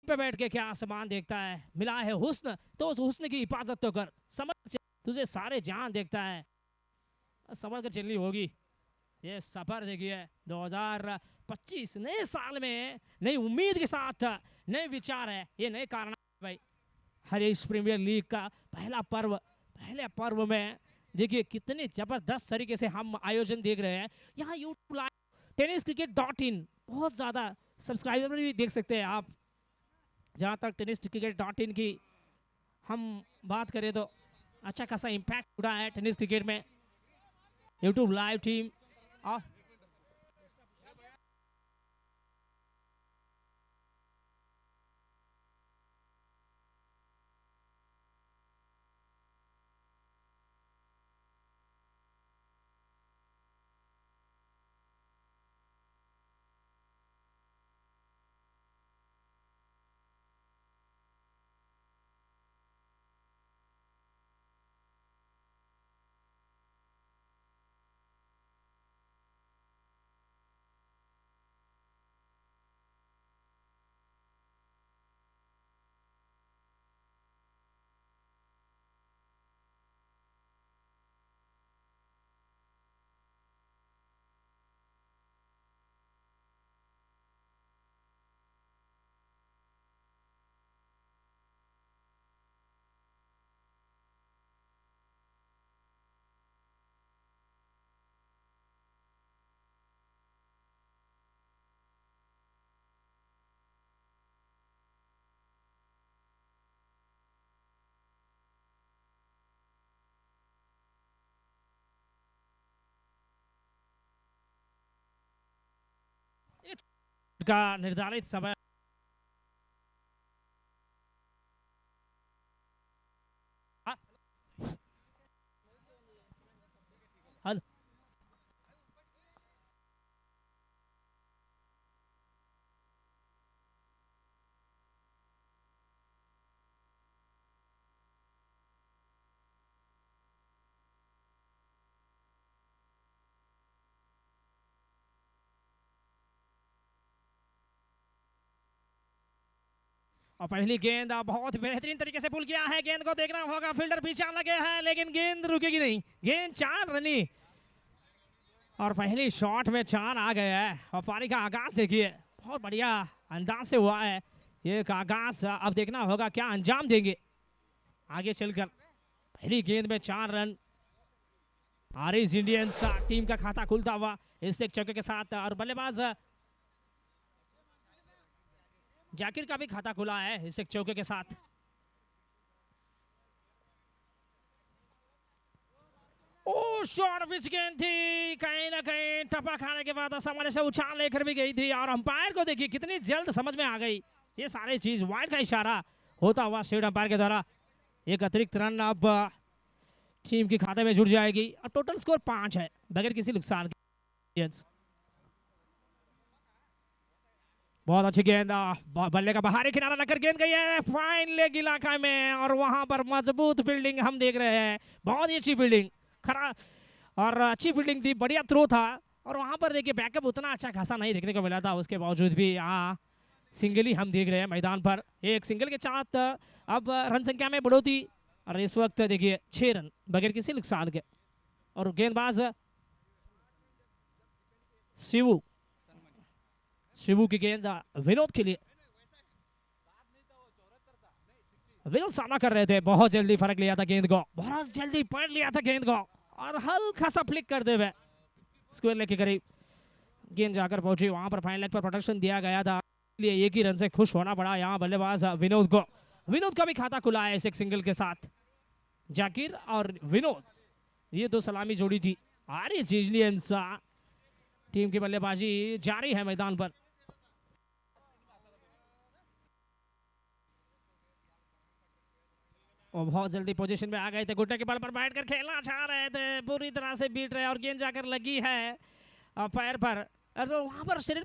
पे बैठ के क्या आसमान देखता है, मिला है हुस्न तो उस हुस्न की हिफाजत तो कर, समझ तुझे सारे जहां देखता है, समझ कर चलनी होगी। ये सफर देखिए 2025 नए साल में नई उम्मीद के साथ नए विचार है, ये नए कारण भाई। हरीश प्रीमियर लीग का पहला पर्व, पहले पर्व में देखिए कितने जबरदस्त तरीके से हम आयोजन देख रहे हैं। यहाँ यूट्यूब लाइव tenniscricket.in बहुत ज़्यादा सब्सक्राइबर भी देख सकते हैं आप। जहाँ तक tenniscricket.in की हम बात करें तो अच्छा खासा इम्पैक्ट उड़ा है टेनिस क्रिकेट में। यूट्यूब लाइव टीम और का निर्धारित समय हल और पहली गेंद बहुत बेहतरीन तरीके से पुल किया है। गेंद को देखना होगा, फील्डर पीछे लगे हैं लेकिन गेंद रुकेगी नहीं। गेंद 4 रनी और पहली शॉट में 4 आ गया है। और पारी का आगाज देखिए बहुत बढ़िया अंदाज से हुआ है ये आगाज। अब देखना होगा क्या अंजाम देंगे आगे चलकर। पहली गेंद में 4 रन। आरिस इंडियंस टीम का खाता खुलता हुआ इस एक चौके के साथ। और बल्लेबाज जाकिर का भी खाता खुला है इस एक चौके के साथ। ओ शॉर्ट पिच गेंद थी, कहीं ना कहीं टपा खाने के बाद सामने से उछाल लेकर भी गई थी। और अंपायर को देखिए कितनी जल्द समझ में आ गई ये सारी चीज। वाइड का इशारा होता हुआ स्टेट अंपायर के द्वारा एक अतिरिक्त रन अब टीम के खाते में जुड़ जाएगी। अब टोटल स्कोर 5 है बगैर किसी नुकसान के। बहुत अच्छी गेंद, बल्ले का बाहरी किनारा लगकर गेंद गई है फाइन लेग इलाका में। और वहां पर मजबूत फील्डिंग हम देख रहे हैं, बहुत ही अच्छी फील्डिंग, खराब और अच्छी फील्डिंग थी, बढ़िया थ्रो था। और वहां पर देखिए बैकअप उतना अच्छा खासा नहीं देखने को मिला था, उसके बावजूद भी सिंगल ही हम देख रहे हैं मैदान पर। एक सिंगल के साथ अब रन संख्या में बढ़ोतरी। और इस वक्त देखिए 6 रन बगैर किसी नुकसान के। और गेंदबाज शिवू की गेंद विनोद के लिए। विनोद सामना कर रहे थे, बहुत जल्दी फर्क लिया था गेंद को, बहुत जल्दी पढ़ लिया था गेंद को और हल्का सा फ्लिक कर दे स्क्वायर लेग के करीब गेंद जाकर पहुंची। वहां पर फाइन लेग पर प्रोटेक्शन दिया गया था, इसलिए एक ही रन से खुश होना पड़ा यहाँ बल्लेबाज विनोद को। विनोद का भी खाता खुला है इस एक सिंगल के साथ। जाकिर और विनोद ये 2 सलामी जोड़ी थी। आरिस इंडियंस टीम की बल्लेबाजी जारी है मैदान पर। और बहुत जल्दी पोजीशन में आ गए थे, घुटने के बल पर बैठकर खेलना चाह रहे थे, पूरी तरह से बीट रहे और गेंद जाकर लगी है पैर पर। तो वहां पर शरीर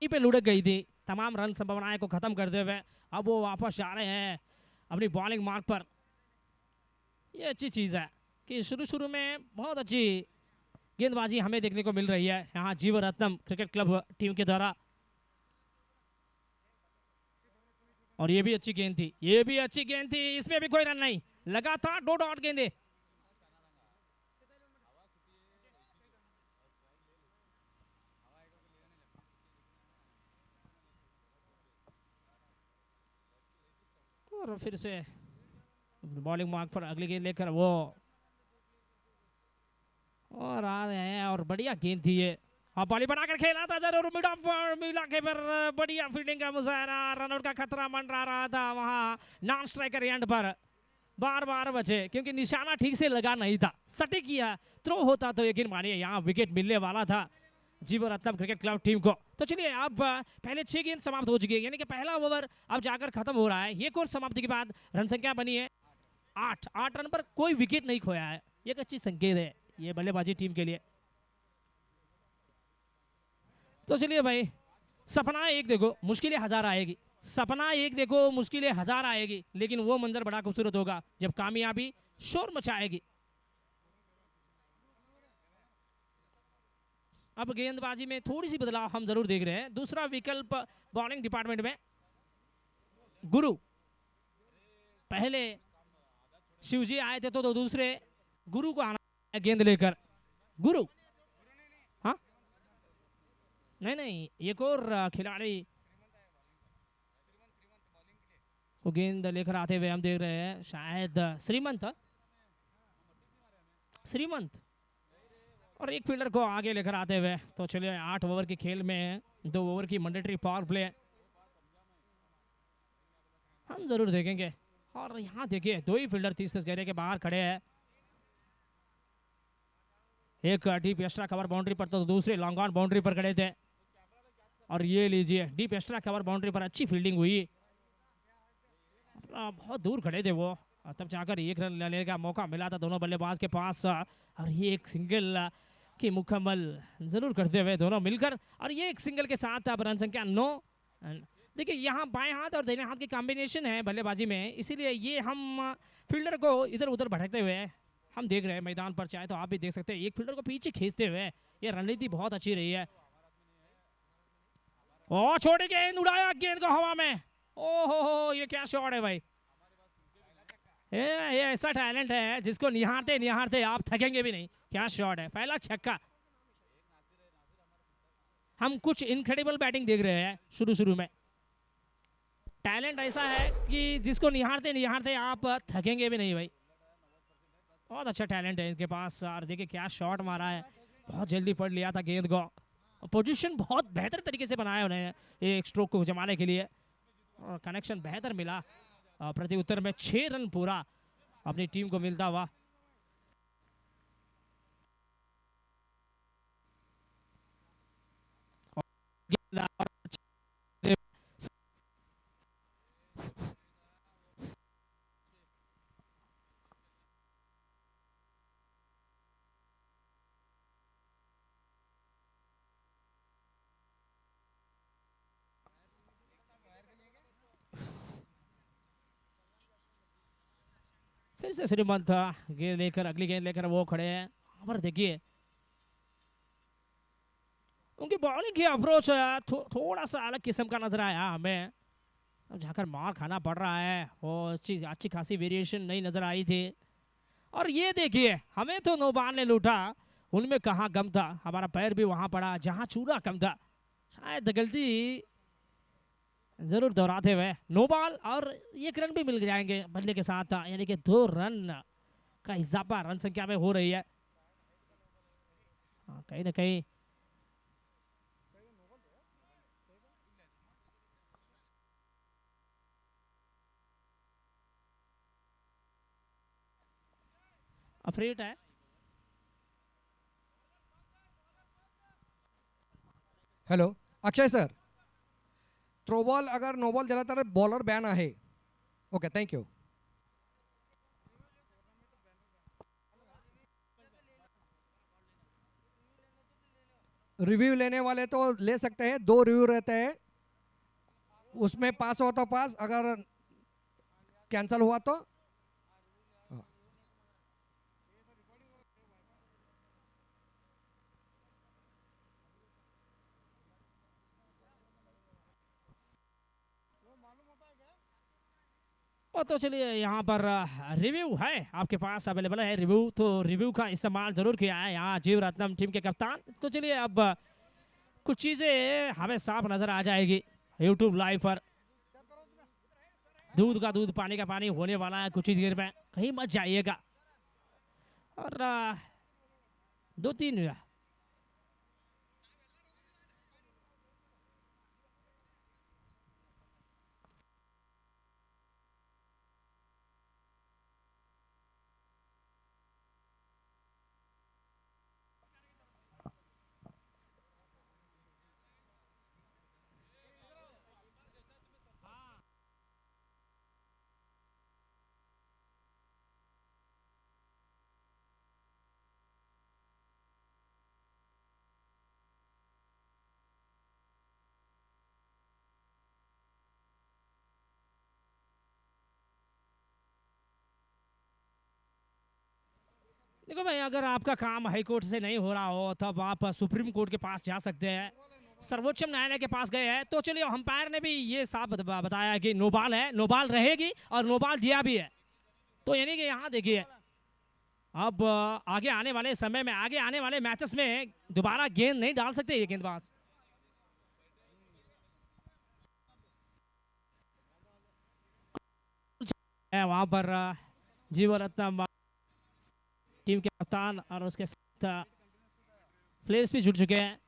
पे लुढ़क गई थी, तमाम रन संभावनाएं को खत्म करते हुए अब वो वापस जा रहे हैं अपनी बॉलिंग मार्क पर। ये अच्छी चीज़ है कि शुरू में बहुत अच्छी गेंदबाजी हमें देखने को मिल रही है यहाँ जीवरत्नम क्रिकेट क्लब टीम के द्वारा। और ये भी अच्छी गेंद थी, ये भी अच्छी गेंद थी, इसमें भी कोई रन नहीं, लगातार 2 डॉट गेंदे। और फिर से बॉलिंग मार्क पर अगली गेंद लेकर वो और आ रहे हैं, और बढ़िया गेंद थी ये। अब बॉलिंग बनाकर खेला था जरूर, मिड ऑफ मिला के पर बढ़िया फील्डिंग का मुजाहरा, रनआउट का खतरा मंडरा रहा था वहां नॉन स्ट्राइकर एंड पर। बार बार बचे क्योंकि निशाना ठीक से लगा नहीं था, सटीक किया, थ्रो होता तो यकीन मानिए यहाँ विकेट मिलने वाला था जीवरत्नम क्रिकेट क्लब टीम को। तो चलिए अब पहले 6 गेंद समाप्त हो चुकी है, यानी कि पहला ओवर अब जाकर खत्म हो रहा है। ये कोर्स समाप्ति के बाद रन संख्या बनी है 8 रन पर कोई विकेट नहीं खोया है, एक अच्छी संकेत है ये बल्लेबाजी टीम के लिए। तो चलिए भाई, सपना एक देखो मुश्किलें 1000 आएगी, सपना एक देखो मुश्किलें 1000 आएगी, लेकिन वो मंजर बड़ा खूबसूरत होगा जब कामयाबी शोर मचाएगी। अब गेंदबाजी में थोड़ी सी बदलाव हम जरूर देख रहे हैं। दूसरा विकल्प बॉलिंग डिपार्टमेंट में गुरु, पहले शिवजी आए थे तो दूसरे गुरु को आना गेंद लेकर। गुरु, हाँ नहीं एक और खिलाड़ी को गेंद लेकर आते हुए हम देख रहे हैं, शायद श्रीमंत और एक फील्डर को आगे लेकर आते हुए। तो चलिए 8 ओवर के खेल में 2 ओवर की मैंडेटरी पावर प्ले हम जरूर देखेंगे। और यहाँ देखिए 2 ही फील्डर 30 गहरे के बाहर खड़े हैं, एक डीप एक्स्ट्रा कवर बाउंड्री पर तो दूसरे लॉन्ग ऑन बाउंड्री पर खड़े थे। और ये लीजिए डीप एक्स्ट्रा कवर बाउंड्री पर अच्छी फील्डिंग हुई, बहुत दूर खड़े थे वो, तब जाकर एक रन लेने का मौका मिला था दोनों बल्लेबाज के पास। और ये एक सिंगल की मुकम्मल जरूर करते हुए दोनों मिलकर, और ये एक सिंगल के साथ अब रन संख्या 9। देखिए यहाँ बाएं हाथ और दाहिने हाथ की कॉम्बिनेशन है बल्लेबाजी में, इसीलिए ये हम फील्डर को इधर उधर भटकते हुए हम देख रहे हैं मैदान पर। चाहे तो आप भी देख सकते हैं एक फील्डर को पीछे खींचते हुए, ये रणनीति बहुत अच्छी रही है। और छोटी गेंद, उड़ाया गेंद को हवा में, ओहो ये क्या शॉट है भाई, ये ऐसा टैलेंट है जिसको निहारते निहारते आप थकेंगे भी नहीं। क्या शॉट है, पहला छक्का। हम कुछ इनक्रेडिबल बैटिंग देख रहे हैं शुरू में, टैलेंट ऐसा है कि जिसको निहारते निहारते आप थकेंगे भी नहीं भाई, बहुत अच्छा टैलेंट है इसके पास। और देखिए क्या शॉट मारा है, बहुत जल्दी पढ़ लिया था गेंद को, पोजीशन बहुत बेहतर तरीके से बनाया उन्हें एक स्ट्रोक को जमाने के लिए, और कनेक्शन बेहतर मिला। प्रति उत्तर में 6 रन पूरा अपनी टीम को मिलता हुआ। फिर से श्रीमंत गेंद लेकर, अगली गेंद लेकर वो खड़े हैं। पर देखिए उनकी बॉलिंग की अप्रोच थोड़ा सा अलग किस्म का नजर आया हमें, अब जाकर मार खाना पड़ रहा है, वो अच्छी खासी वेरिएशन नहीं नजर आई थी। और ये देखिए हमें तो नौबान ने लूटा, उनमें कहाँ गम था, हमारा पैर भी वहां पड़ा जहां चूड़ा कम था। शायद गलती जरूर दोहराते हुए नो बॉल, और 1 रन भी मिल जाएंगे बल्ले के साथ, यानी कि 2 रन का इजाफा रन संख्या में हो रही है। कहीं ना कहीं अफ्रीट है। Hello Akshay sir, throw ball अगर नो बॉल दिला तर बॉलर बॅन आहे. Okay thank you. रिव्यू लेने वाले तो ले सकते हैं, 2 रिव्यू रहते हैं, उसमें पास हो तो पास, अगर कैंसिल हुआ तो और तो चलिए यहाँ पर रिव्यू है आपके पास अवेलेबल है रिव्यू, तो रिव्यू का इस्तेमाल जरूर किया है यहाँ जीव रत्नम टीम के कप्तान। तो चलिए अब कुछ चीज़ें हमें साफ नजर आ जाएगी यूट्यूब लाइव पर। दूध का दूध पानी का पानी होने वाला है कुछ ही देर में, कहीं मत जाइएगा। और 2-3 देखो भाई, अगर आपका काम हाई कोर्ट से नहीं हो रहा हो तब आप सुप्रीम कोर्ट के पास जा सकते हैं, सर्वोच्च न्यायालय के पास गए हैं। तो चलिए अंपायर ने भी ये साफ बताया कि नो बॉल है, नो बॉल रहेगी और नो बॉल दिया भी है। तो यानी कि यहाँ देखिए अब आगे आने वाले समय में, आगे आने वाले मैचेस में दोबारा गेंद नहीं डाल सकते ये गेंदबाज। वहां पर जीवरत्नम टीम के कप्तान और उसके साथ प्लेयर्स भी जुड़ चुके हैं।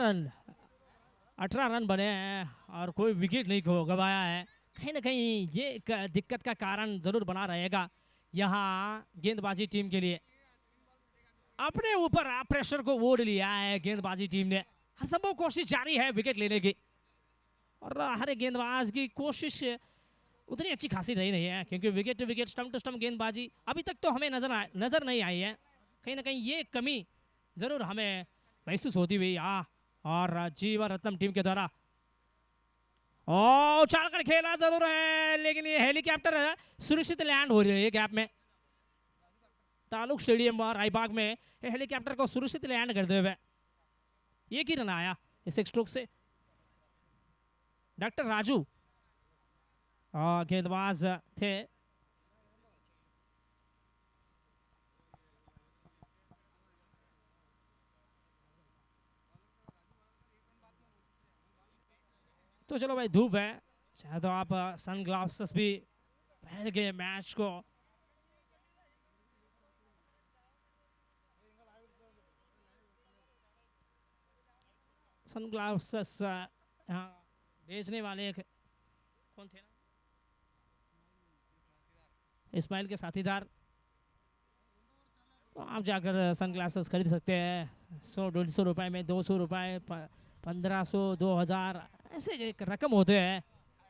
रन 18 रन बने हैं और कोई विकेट नहीं गवाया है। कहीं ना कहीं ये एक दिक्कत का कारण जरूर बना रहेगा यहाँ गेंदबाजी टीम के लिए। अपने ऊपर प्रेशर को वोट लिया है गेंदबाजी टीम ने, हर संभव कोशिश जारी है विकेट लेने की। और हर एक गेंदबाज की कोशिश उतनी अच्छी खासी रही नहीं है, क्योंकि wicket to wicket, stump to stump गेंदबाजी अभी तक तो हमें नजर नहीं आई है। कहीं ना कहीं ये कमी जरूर हमें महसूस होती हुई और जीवा रत्नम टीम के द्वारा उछालकर खेला जरूर है, लेकिन ये हेलीकॉप्टर सुरक्षित लैंड हो रही है गैप में। तालुक स्टेडियम और रायबाग में हेलीकॉप्टर को सुरक्षित लैंड करते हुए एक ही रन आया इस एक स्ट्रोक से। डॉक्टर राजू गेंदबाज थे। तो चलो भाई, धूप है, शायद तो आप सन ग्लासेस भी पहन के मैच को सन ग्लासेस यहाँ बेचने वाले कौन थे ना, इस्माइल के साथीदार। तो आप जाकर सन ग्लासेस खरीद सकते हैं 100-150 रुपए में, 200 रुपए, 1500, 2000 ऐसे एक रकम होते हैं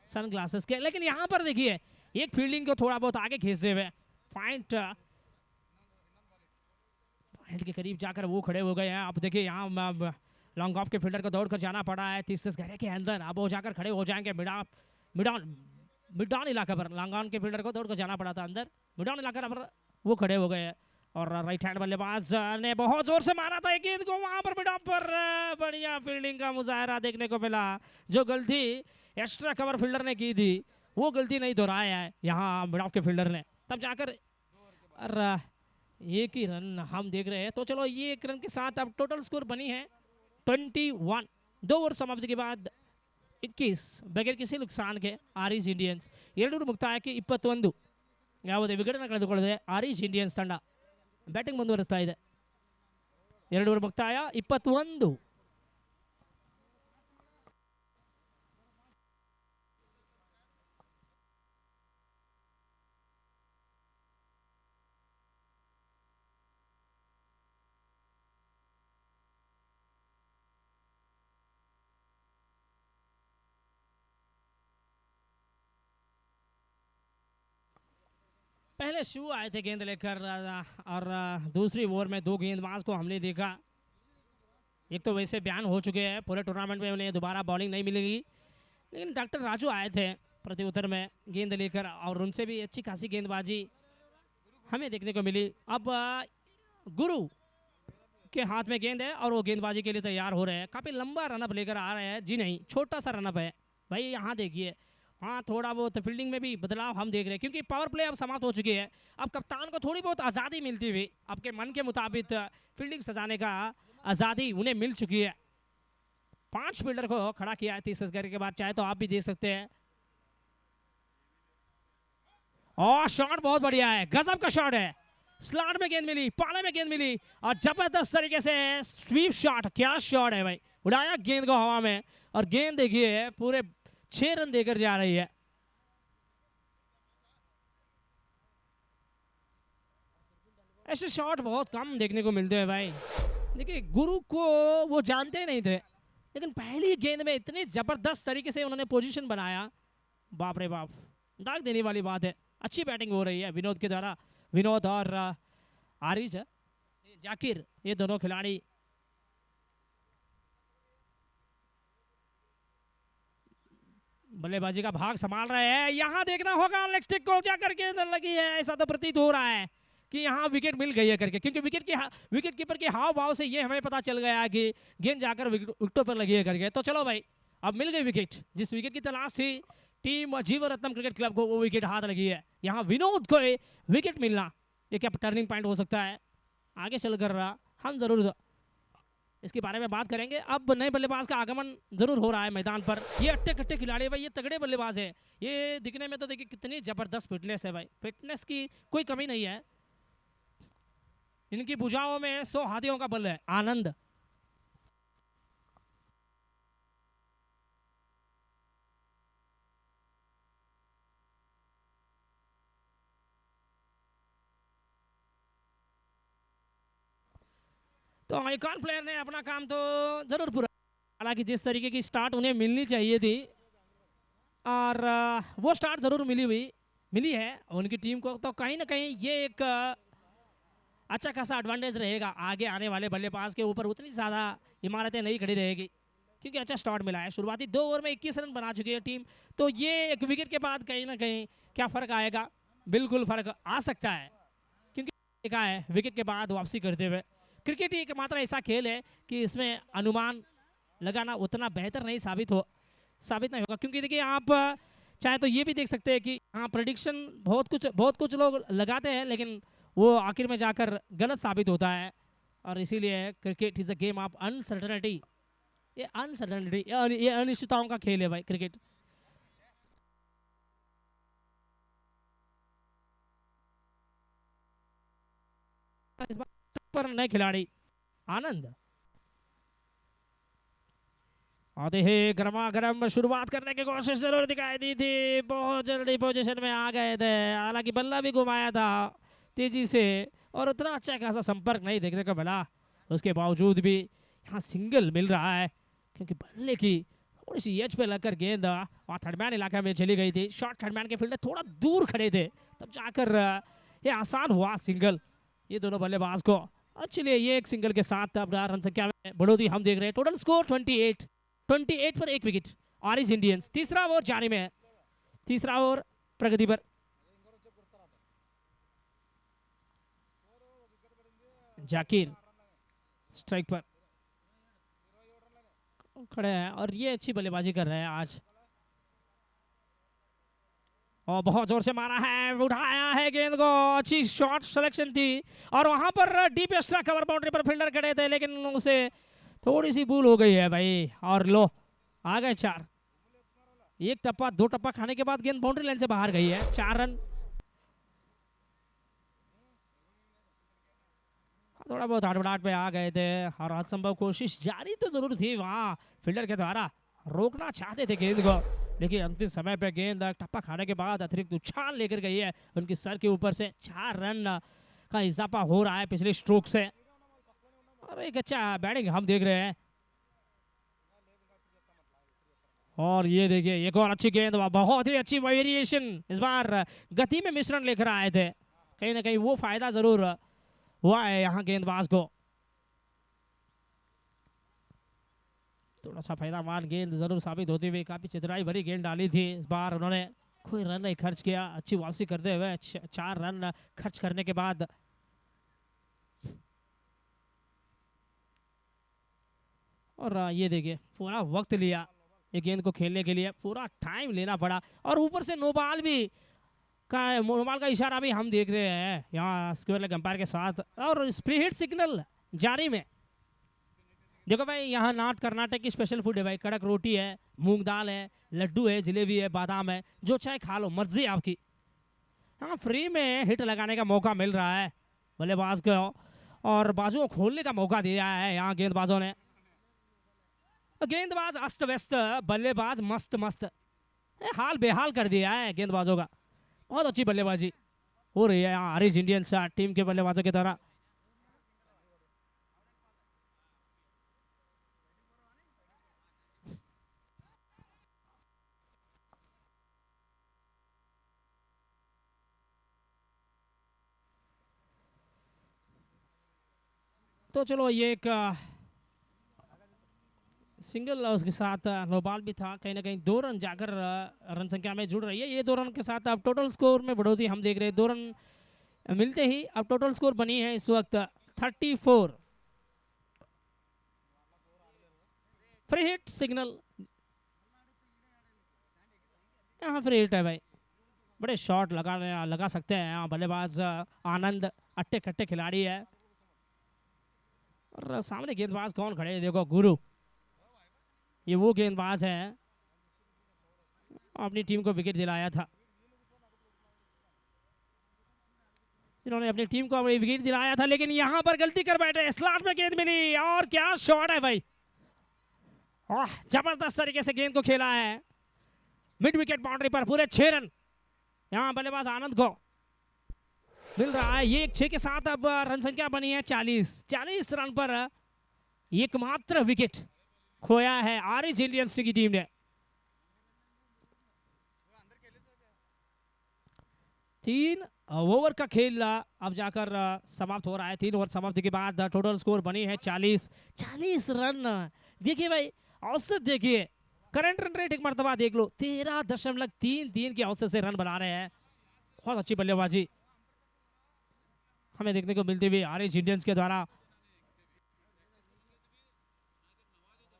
सन ग्लासेस के। लेकिन यहाँ पर देखिए एक फील्डिंग को थोड़ा बहुत आगे खींचते हुए पॉइंट के करीब जाकर वो खड़े हो गए हैं। अब देखिए यहाँ लॉन्ग ऑफ के फील्डर को दौड़कर जाना पड़ा है 30 गहरे के अंदर। अब वो जाकर खड़े हो जाएंगे मिडान इलाका पर। लॉन्ग ऑन के फील्डर को दौड़कर जाना पड़ा था अंदर, मिडान इलाका पर वो खड़े हो गए हैं। और राइट हैंड बल्लेबाज ने बहुत जोर से मारा था एक गेंद को, वहां पर मिडान पर बढ़िया फील्डिंग का मुजाहरा देखने को मिला। जो गलती एक्स्ट्रा कवर फील्डर ने की थी वो गलती नहीं दोहराया है यहाँ मिडान के फील्डर ने, तब जाकर एक ही रन हम देख रहे हैं। तो चलो ये एक रन के साथ अब टोटल स्कोर बनी है 21। 2 ओवर समाप्ति के बाद 21 बगैर किसी नुकसान के ಆರೀಸ್ ಇಂಡಿಯನ್ಸ್ 2 ಮುಕ್ತಾಯಕ್ಕೆ 21 ಯಾವುದೇ ವಿಕೆಟನ್ನು ಕಳೆದುಕೊಳ್ಳದೆ ಆರೀಸ್ ಇಂಡಿಯನ್ಸ್ ತಂಡ ಬ್ಯಾಟಿಂಗ್ ಮುಂದುವರಿಸ್ತಾ ಇದೆ। 2 ಮುಕ್ತಾಯ 21। पहले शू आए थे गेंद लेकर और दूसरी ओवर में 2 गेंदबाज को हमने देखा। एक तो वैसे बयान हो चुके हैं पूरे टूर्नामेंट में उन्हें दोबारा बॉलिंग नहीं मिलेगी, लेकिन डॉक्टर राजू आए थे प्रत्युत्तर में गेंद लेकर और उनसे भी अच्छी खासी गेंदबाजी हमें देखने को मिली। अब गुरु के हाथ में गेंद है और वो गेंदबाजी के लिए तैयार हो रहे हैं। काफ़ी लंबा रनअप लेकर आ रहे हैं। जी नहीं, छोटा सा रनअप है भाई। यहाँ देखिए, हाँ थोड़ा बहुत फील्डिंग में भी बदलाव हम देख रहे हैं क्योंकि पावर प्ले अब समाप्त हो चुकी है। अब कप्तान को थोड़ी बहुत आज़ादी मिलती हुई आपके मन के मुताबिक फील्डिंग सजाने का आज़ादी उन्हें मिल चुकी है। 5 फील्डर को खड़ा किया है 30 ओवर के बाद, चाहे तो आप भी देख सकते हैं। और शॉट बहुत बढ़िया है, गजब का शॉट है। स्लॉट में गेंद मिली, पाले में गेंद मिली और जबरदस्त तरीके से स्वीप शॉट। क्या शॉट है भाई, उड़ाया गेंद को हवा में और गेंद देखिए पूरे 6 रन देकर जा रही है। ऐसे शॉट बहुत कम देखने को मिलते हैं भाई। देखिए गुरु को वो जानते नहीं थे, लेकिन पहली गेंद में इतने जबरदस्त तरीके से उन्होंने पोजीशन बनाया, बाप रे बाप, दाग देने वाली बात है। अच्छी बैटिंग हो रही है विनोद के द्वारा। विनोद और आरिज जाकिर, ये दोनों खिलाड़ी बल्लेबाजी का भाग संभाल रहे हैं। यहाँ देखना होगा लेग स्टिक को जाकर के अंदर लगी है, ऐसा तो प्रतीत हो रहा है कि यहाँ विकेट मिल गई है करके, क्योंकि विकेट कीपर के हाव भाव से ये हमें पता चल गया कि गेंद जाकर विकेटों पर लगी है करके। तो चलो भाई, अब मिल गई विकेट। जिस विकेट की तलाश थी टीम जीवरत्नम क्रिकेट क्लब को, वो विकेट हाथ लगी है। यहाँ विनोद को विकेट मिलना ये क्या टर्निंग पॉइंट हो सकता है आगे चलकर। हम जरूर इसके बारे में बात करेंगे। अब नए बल्लेबाज का आगमन जरूर हो रहा है मैदान पर। ये अट्टे कट्टे खिलाड़ी भाई, ये तगड़े बल्लेबाज है। ये दिखने में तो देखिए कितनी जबरदस्त फिटनेस है भाई, फिटनेस की कोई कमी नहीं है। इनकी भुजाओं में 100 हाथियों का बल है। आनंद तो आइकॉन प्लेयर ने अपना काम तो जरूर पूरा, हालांकि जिस तरीके की स्टार्ट उन्हें मिलनी चाहिए थी और वो स्टार्ट जरूर मिली है उनकी टीम को। तो कहीं ना कहीं ये एक अच्छा खासा एडवांटेज रहेगा आगे आने वाले बल्लेबाज के ऊपर। उतनी ज़्यादा इमारतें नहीं खड़ी रहेगी क्योंकि अच्छा स्टार्ट मिला है। शुरुआती 2 ओवर में 21 रन बना चुकी है टीम। तो ये एक विकेट के बाद कहीं ना कहीं क्या फ़र्क आएगा, बिल्कुल फ़र्क आ सकता है क्योंकि देखा है विकेट के बाद वापसी करते हुए। क्रिकेट एक मात्र ऐसा खेल है कि इसमें अनुमान लगाना उतना बेहतर नहीं साबित नहीं होगा, क्योंकि देखिए आप चाहे तो ये भी देख सकते हैं कि हाँ प्रेडिक्शन बहुत कुछ लोग लगाते हैं, लेकिन वो आखिर में जाकर गलत साबित होता है। और इसीलिए cricket is a game of uncertainty. ये अनिश्चितताओं का खेल है भाई क्रिकेट। इस बार पर नए खिलाड़ी आनंद आते ही गर्मा गर्म शुरुआत करने की कोशिश जरूर दिखाई दी थी। बहुत जल्दी पोजीशन में आ गए थे, हालांकि बल्ला भी घुमाया था तेजी से और उतना अच्छा खासा संपर्क नहीं देखने को मिला। उसके बावजूद भी यहाँ सिंगल मिल रहा है क्योंकि बल्ले की थोड़ी सी एज पे लगकर गेंद और थर्डमैन इलाके में चली गई थी। शॉर्ट थर्डमैन के फील्डर थोड़ा दूर खड़े थे, तब जाकर ये आसान हुआ सिंगल ये दोनों बल्लेबाज को। और चलिए ये एक सिंगल के साथ अब रन संख्या में बढ़ोतरी हम देख रहे हैं। टोटल स्कोर 28 पर 1 विकेट। ऑरेंज इंडियंस तीसरा ओवर जाने में है, तीसरा ओवर प्रगति पर। जाकिर स्ट्राइक पर खड़े हैं और ये अच्छी बल्लेबाजी कर रहे हैं आज और बहुत जोर से मारा है, उठाया है गेंद को। अच्छी शॉट सिलेक्शन थी और वहां पर डीप एक्स्ट्रा कवर बाउंड्री पर फील्डर खड़े थे, लेकिन उसे थोड़ी सी भूल हो गई है भाई। और लो आ गए 4। एक टप्पा 2 टप्पा खाने के बाद गेंद बाउंड्री लाइन से बाहर गई है। 4 रन। थोड़ा बहुत हड़बड़ाहट पे आ गए थे और असंभव कोशिश जारी तो जरूर थी वहाँ फील्डर के द्वारा, रोकना चाहते थे गेंद को, लेकिन अंतिम समय पे गेंद टप्पा खाने के बाद अतिरिक्त उछाल लेकर गई है उनकी सर के ऊपर से। 4 रन का इजाफा हो रहा है पिछले स्ट्रोक से और एक अच्छा बैटिंग हम देख रहे हैं। और ये देखिए एक और अच्छी गेंद, बहुत ही अच्छी वेरिएशन, इस बार गति में मिश्रण लेकर आए थे कहीं ना कहीं वो फायदा जरूर हुआ है यहाँ गेंदबाज को। थोड़ा सा फायदामान गेंद जरूर साबित होती हुई, काफी चितराई भरी गेंद डाली थी इस बार उन्होंने, कोई रन नहीं खर्च किया, अच्छी वापसी करते हुए 4 रन खर्च करने के बाद। और ये देखिए पूरा वक्त लिया ये गेंद को खेलने के लिए, पूरा टाइम लेना पड़ा, और ऊपर से नो बॉल भी का, नो बॉल का इशारा भी हम देख रहे हैं यहाँ स्क्वायर लेग अंपायर के साथ, और स्प्रे हिट सिग्नल जारी में। देखो भाई यहाँ नॉर्थ कर्नाटक की स्पेशल फूड है भाई, कड़क रोटी है, मूंग दाल है, लड्डू है, जलेबी है, बादाम है, जो चाहे खा लो, मर्जी आपकी। हाँ फ्री में हिट लगाने का मौका मिल रहा है बल्लेबाज को, और बाजू को खोलने का मौका दिया है यहाँ गेंदबाजों ने। गेंदबाज अस्त व्यस्त, बल्लेबाज मस्त मस्त, हाल बेहाल कर दिया है गेंदबाजों का। बहुत अच्छी बल्लेबाजी हो रही है यहाँ हरीश इंडियंस टीम के बल्लेबाजों की तरह। तो चलो ये एक सिंगल उसके साथ नो बॉल भी था, कहीं ना कहीं 2 रन जाकर रन संख्या में जुड़ रही है। ये 2 रन के साथ अब टोटल स्कोर में बढ़ोतरी हम देख रहे हैं, 2 रन मिलते ही अब टोटल स्कोर बनी है इस वक्त 34। फ्री हिट सिग्नल, यहाँ फ्री हिट है भाई, बड़े शॉट लगा सकते हैं यहाँ बल्लेबाज आनंद, अट्टे कट्टे खिलाड़ी है। और सामने गेंदबाज कौन खड़े हैं, देखो गुरु, ये वो गेंदबाज है अपनी टीम को विकेट दिलाया था, जिन्होंने अपनी टीम को विकेट दिलाया था, लेकिन यहां पर गलती कर बैठे, स्लॉट में गेंद मिली, और क्या शॉट है भाई, जबरदस्त तरीके से गेंद को खेला है, मिड विकेट बाउंड्री पर पूरे 6 रन यहां बल्लेबाज आनंद को मिल रहा है। ये 6 के साथ अब रन संख्या बनी है 40 रन पर एकमात्र विकेट खोया है हरीश इंडियंस की टीम ने। 3 ओवर का खेल अब जाकर समाप्त हो रहा है। 3 ओवर समाप्ति के बाद टोटल स्कोर बनी है 40 रन। देखिए भाई औसत, देखिए करंट रन रेट एक मरतबा देख लो, 13.33 की औसत से रन बना रहे हैं। बहुत अच्छी बल्लेबाजी हमें देखने को मिलती हुई हरीश इंडियंस के द्वारा।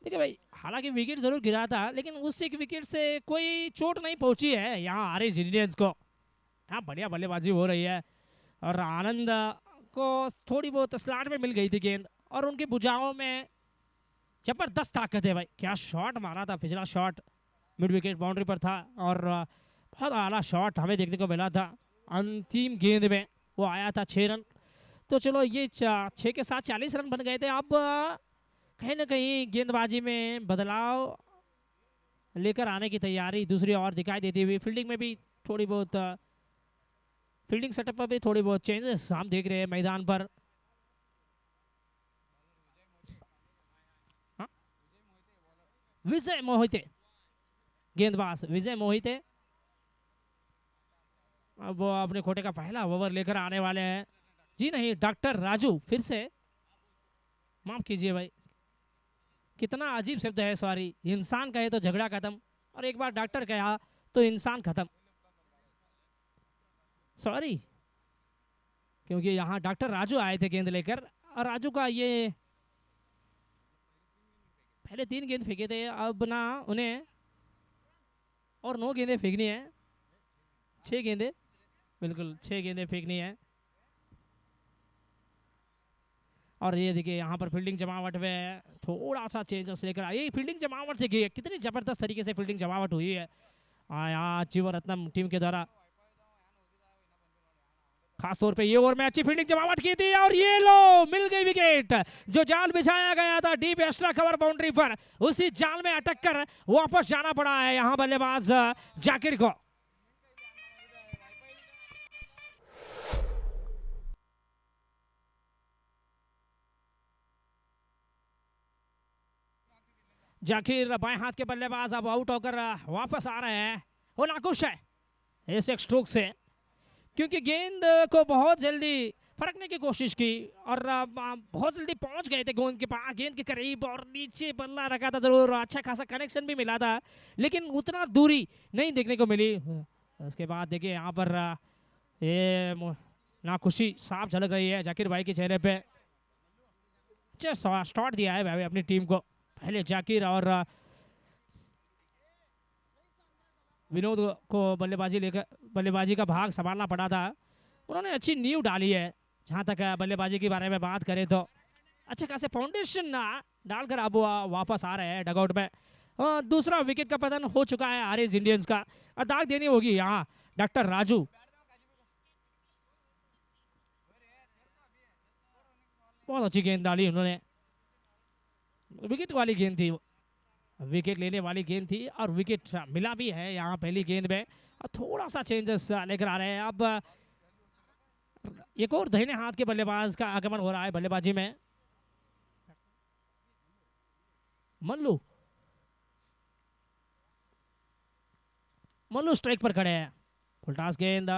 देखिए भाई हालांकि विकेट जरूर गिरा था, लेकिन उस एक विकेट से कोई चोट नहीं पहुंची है यहाँ हरीश इंडियंस को। हाँ बढ़िया बल्लेबाजी हो रही है, और आनंद को थोड़ी बहुत स्लॉट में मिल गई थी गेंद, और उनकी भुजाओं में जबरदस्त ताकत है भाई। क्या शॉट मारा था, पिछला शॉट मिड विकेट बाउंड्री पर था, और बहुत आला शॉट हमें देखने को मिला था। अंतिम गेंद में वो आया था 6 रन। तो चलो ये 6 के साथ 40 रन बन गए थे। अब कहीं ना कहीं गेंदबाजी में बदलाव लेकर आने की तैयारी दूसरी ओर दिखाई देती हुई, फील्डिंग में भी थोड़ी बहुत, फील्डिंग सेटअप पर भी थोड़ी बहुत चेंजेस हम देख रहे हैं मैदान पर। विजय मोहिते गेंदबाज, विजय मोहिते अब वो अपने खोटे का पहला ओवर लेकर आने वाले हैं। जी नहीं, डॉक्टर राजू, फिर से माफ कीजिए भाई, कितना अजीब शब्द है, सॉरी। इंसान कहे तो झगड़ा खत्म, और एक बार डॉक्टर कहा तो इंसान खत्म, सॉरी। क्योंकि यहाँ डॉक्टर राजू आए थे गेंद लेकर, और राजू का ये पहले 3 गेंद फेंके थे, अब ना उन्हें और 9 गेंदें फेंकनी है, 6 गेंदें, बिल्कुल 6 गेंदें फेंकनी है। और ये देखिए यहाँ पर फील्डिंग जमावट में थोड़ा सा चेंजेस लेकर आए। फील्डिंग जमावट देखिए कितनी जबरदस्त तरीके से फील्डिंग जमावट हुई है यहाँ जीवरत्नम टीम के द्वारा। खासतौर पे ये ओवर में अच्छी फील्डिंग जमावट की थी, और ये लो मिल गई विकेट। जो जाल बिछाया गया था डीप एक्स्ट्रा कवर बाउंड्री पर, उसी जाल में अटक कर वापस जाना पड़ा है यहाँ बल्लेबाज जाकिर को। जाकिर बाएं हाथ के बल्लेबाज अब आउट होकर वापस आ रहे हैं। वो नाखुश है इस एक स्ट्रोक से, क्योंकि गेंद को बहुत जल्दी फरकने की कोशिश की और बहुत जल्दी पहुंच गए थे गेंद के पास, गेंद के करीब, और नीचे बल्ला रखा था जरूर, अच्छा खासा कनेक्शन भी मिला था लेकिन उतना दूरी नहीं देखने को मिली। उसके बाद देखिए यहाँ पर ये नाखुशी साफ झलक रही है जाकिर भाई के चेहरे पे। अच्छा स्टार्ट दिया है भाई अपनी टीम को, पहले जाकिर और विनोद को बल्लेबाजी का भाग संभालना पड़ा था। उन्होंने अच्छी नींव डाली है जहाँ तक बल्लेबाजी के बारे में बात करें तो, अच्छे खासे फाउंडेशन डालकर अब वापस आ रहे हैं डगआउट में। दूसरा विकेट का पतन हो चुका है आरएस इंडियंस का, और दाग देनी होगी यहाँ डॉक्टर राजू। बहुत अच्छी गेंद डाली उन्होंने, विकेट वाली गेंद थी, विकेट लेने वाली गेंद थी और विकेट मिला भी है यहाँ पहली गेंद में। और थोड़ा सा चेंजेस लेकर आ रहे हैं अब, एक और दाहिने हाथ के बल्लेबाज का आगमन हो रहा है बल्लेबाजी में। मल्लू स्ट्राइक पर खड़े हैं, फुलटास गेंद,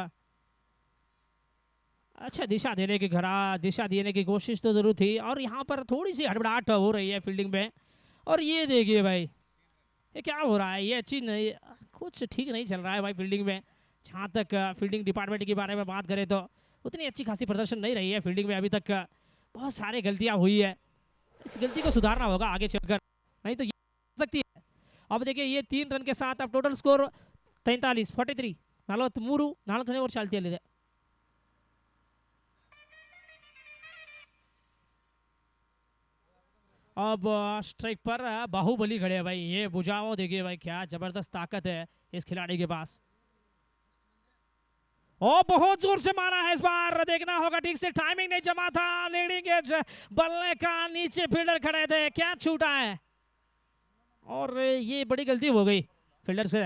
अच्छा दिशा देने की कोशिश तो जरूर थी, और यहाँ पर थोड़ी सी हड़बड़ाहट हो रही है फील्डिंग में। और ये देखिए भाई ये क्या हो रहा है, ये अच्छी नहीं, कुछ ठीक नहीं चल रहा है भाई फील्डिंग में। जहाँ तक फील्डिंग डिपार्टमेंट के बारे में बात करें तो उतनी अच्छी खासी प्रदर्शन नहीं रही है फील्डिंग में अभी तक, बहुत सारी गलतियाँ हुई है, इस गलती को सुधारना होगा आगे चलकर, नहीं तो ये हो सकती है। अब देखिए ये 3 रन के साथ अब टोटल स्कोर 43 43 4 और चालती है। अब स्ट्राइक पर बाहुबली खड़े हैं भाई, ये बुझाओ देखिए भाई क्या जबरदस्त ताकत है इस खिलाड़ी के पास। और बहुत जोर से मारा है इस बार, देखना होगा ठीक से, टाइमिंग नहीं जमा था, लीडिंग एज बल्ले का नीचे फील्डर खड़े थे, क्या छूटा है, और ये बड़ी गलती हो गई फील्डर से।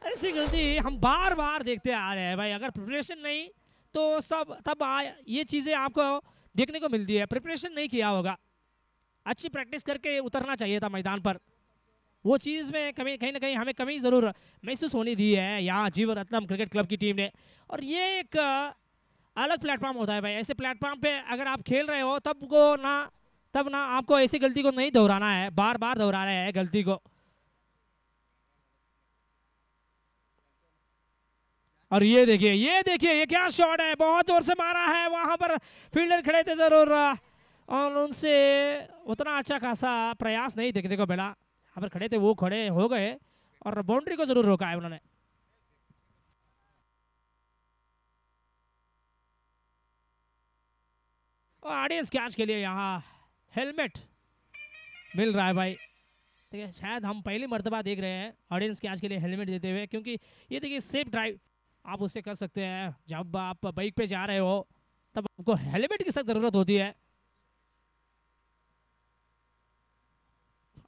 ऐसी गलती हम बार बार देखते आ रहे हैं भाई, अगर प्रिपरेशन नहीं तो तब ये चीजें आपको देखने को मिलती है, प्रिपरेशन नहीं किया होगा, अच्छी प्रैक्टिस करके उतरना चाहिए था मैदान पर, वो चीज़ में कहीं ना कहीं हमें कमी ज़रूर महसूस होनी दी है यहाँ जीवन रत्नम क्रिकेट क्लब की टीम ने। और ये एक अलग प्लेटफॉर्म होता है भाई, ऐसे प्लेटफॉर्म पे अगर आप खेल रहे हो तब ना आपको ऐसी गलती को नहीं दोहराना है, बार बार दोहरा रहे हैं गलती को। और ये देखिए ये क्या शॉट है, बहुत जोर से मारा है, वहां पर फील्डर खड़े थे जरूर और उनसे उतना अच्छा खासा प्रयास नहीं देखने को मिला, यहाँ पर खड़े थे वो खड़े हो गए और बाउंड्री को जरूर रोका है उन्होंने। और ऑडियंस कैच के लिए यहाँ हेलमेट मिल रहा है भाई, देखिए शायद हम पहली मर्तबा देख रहे हैं ऑडियंस कैच के लिए हेलमेट देते हुए, क्योंकि ये देखिए सेफ ड्राइव आप उससे कर सकते हैं, जब आप बाइक पे जा रहे हो तब आपको हेलमेट की सख्त ज़रूरत होती है।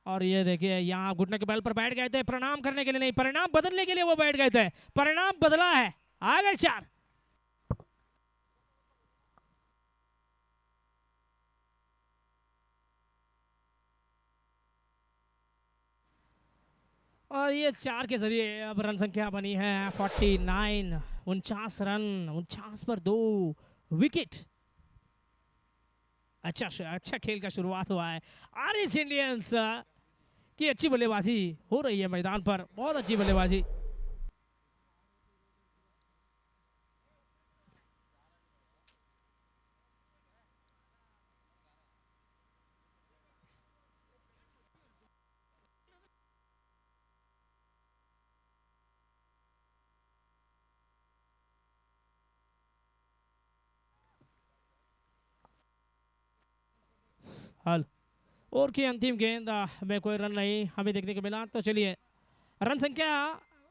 और ये देखिए यहाँ घुटने के बल पर बैठ गए थे, प्रणाम करने के लिए नहीं, परिणाम बदलने के लिए वो बैठ गए थे, परिणाम बदला है, आ गए 4। और ये 4 के जरिए अब रन संख्या बनी है 49, 49 रन, 49 पर 2 विकेट। अच्छा खेल का शुरुआत हुआ है, आरएस इंडियंस की अच्छी बल्लेबाजी हो रही है मैदान पर, बहुत अच्छी बल्लेबाजी। हाल और की अंतिम गेंद में कोई रन नहीं हमें देखने को मिला, तो चलिए रन संख्या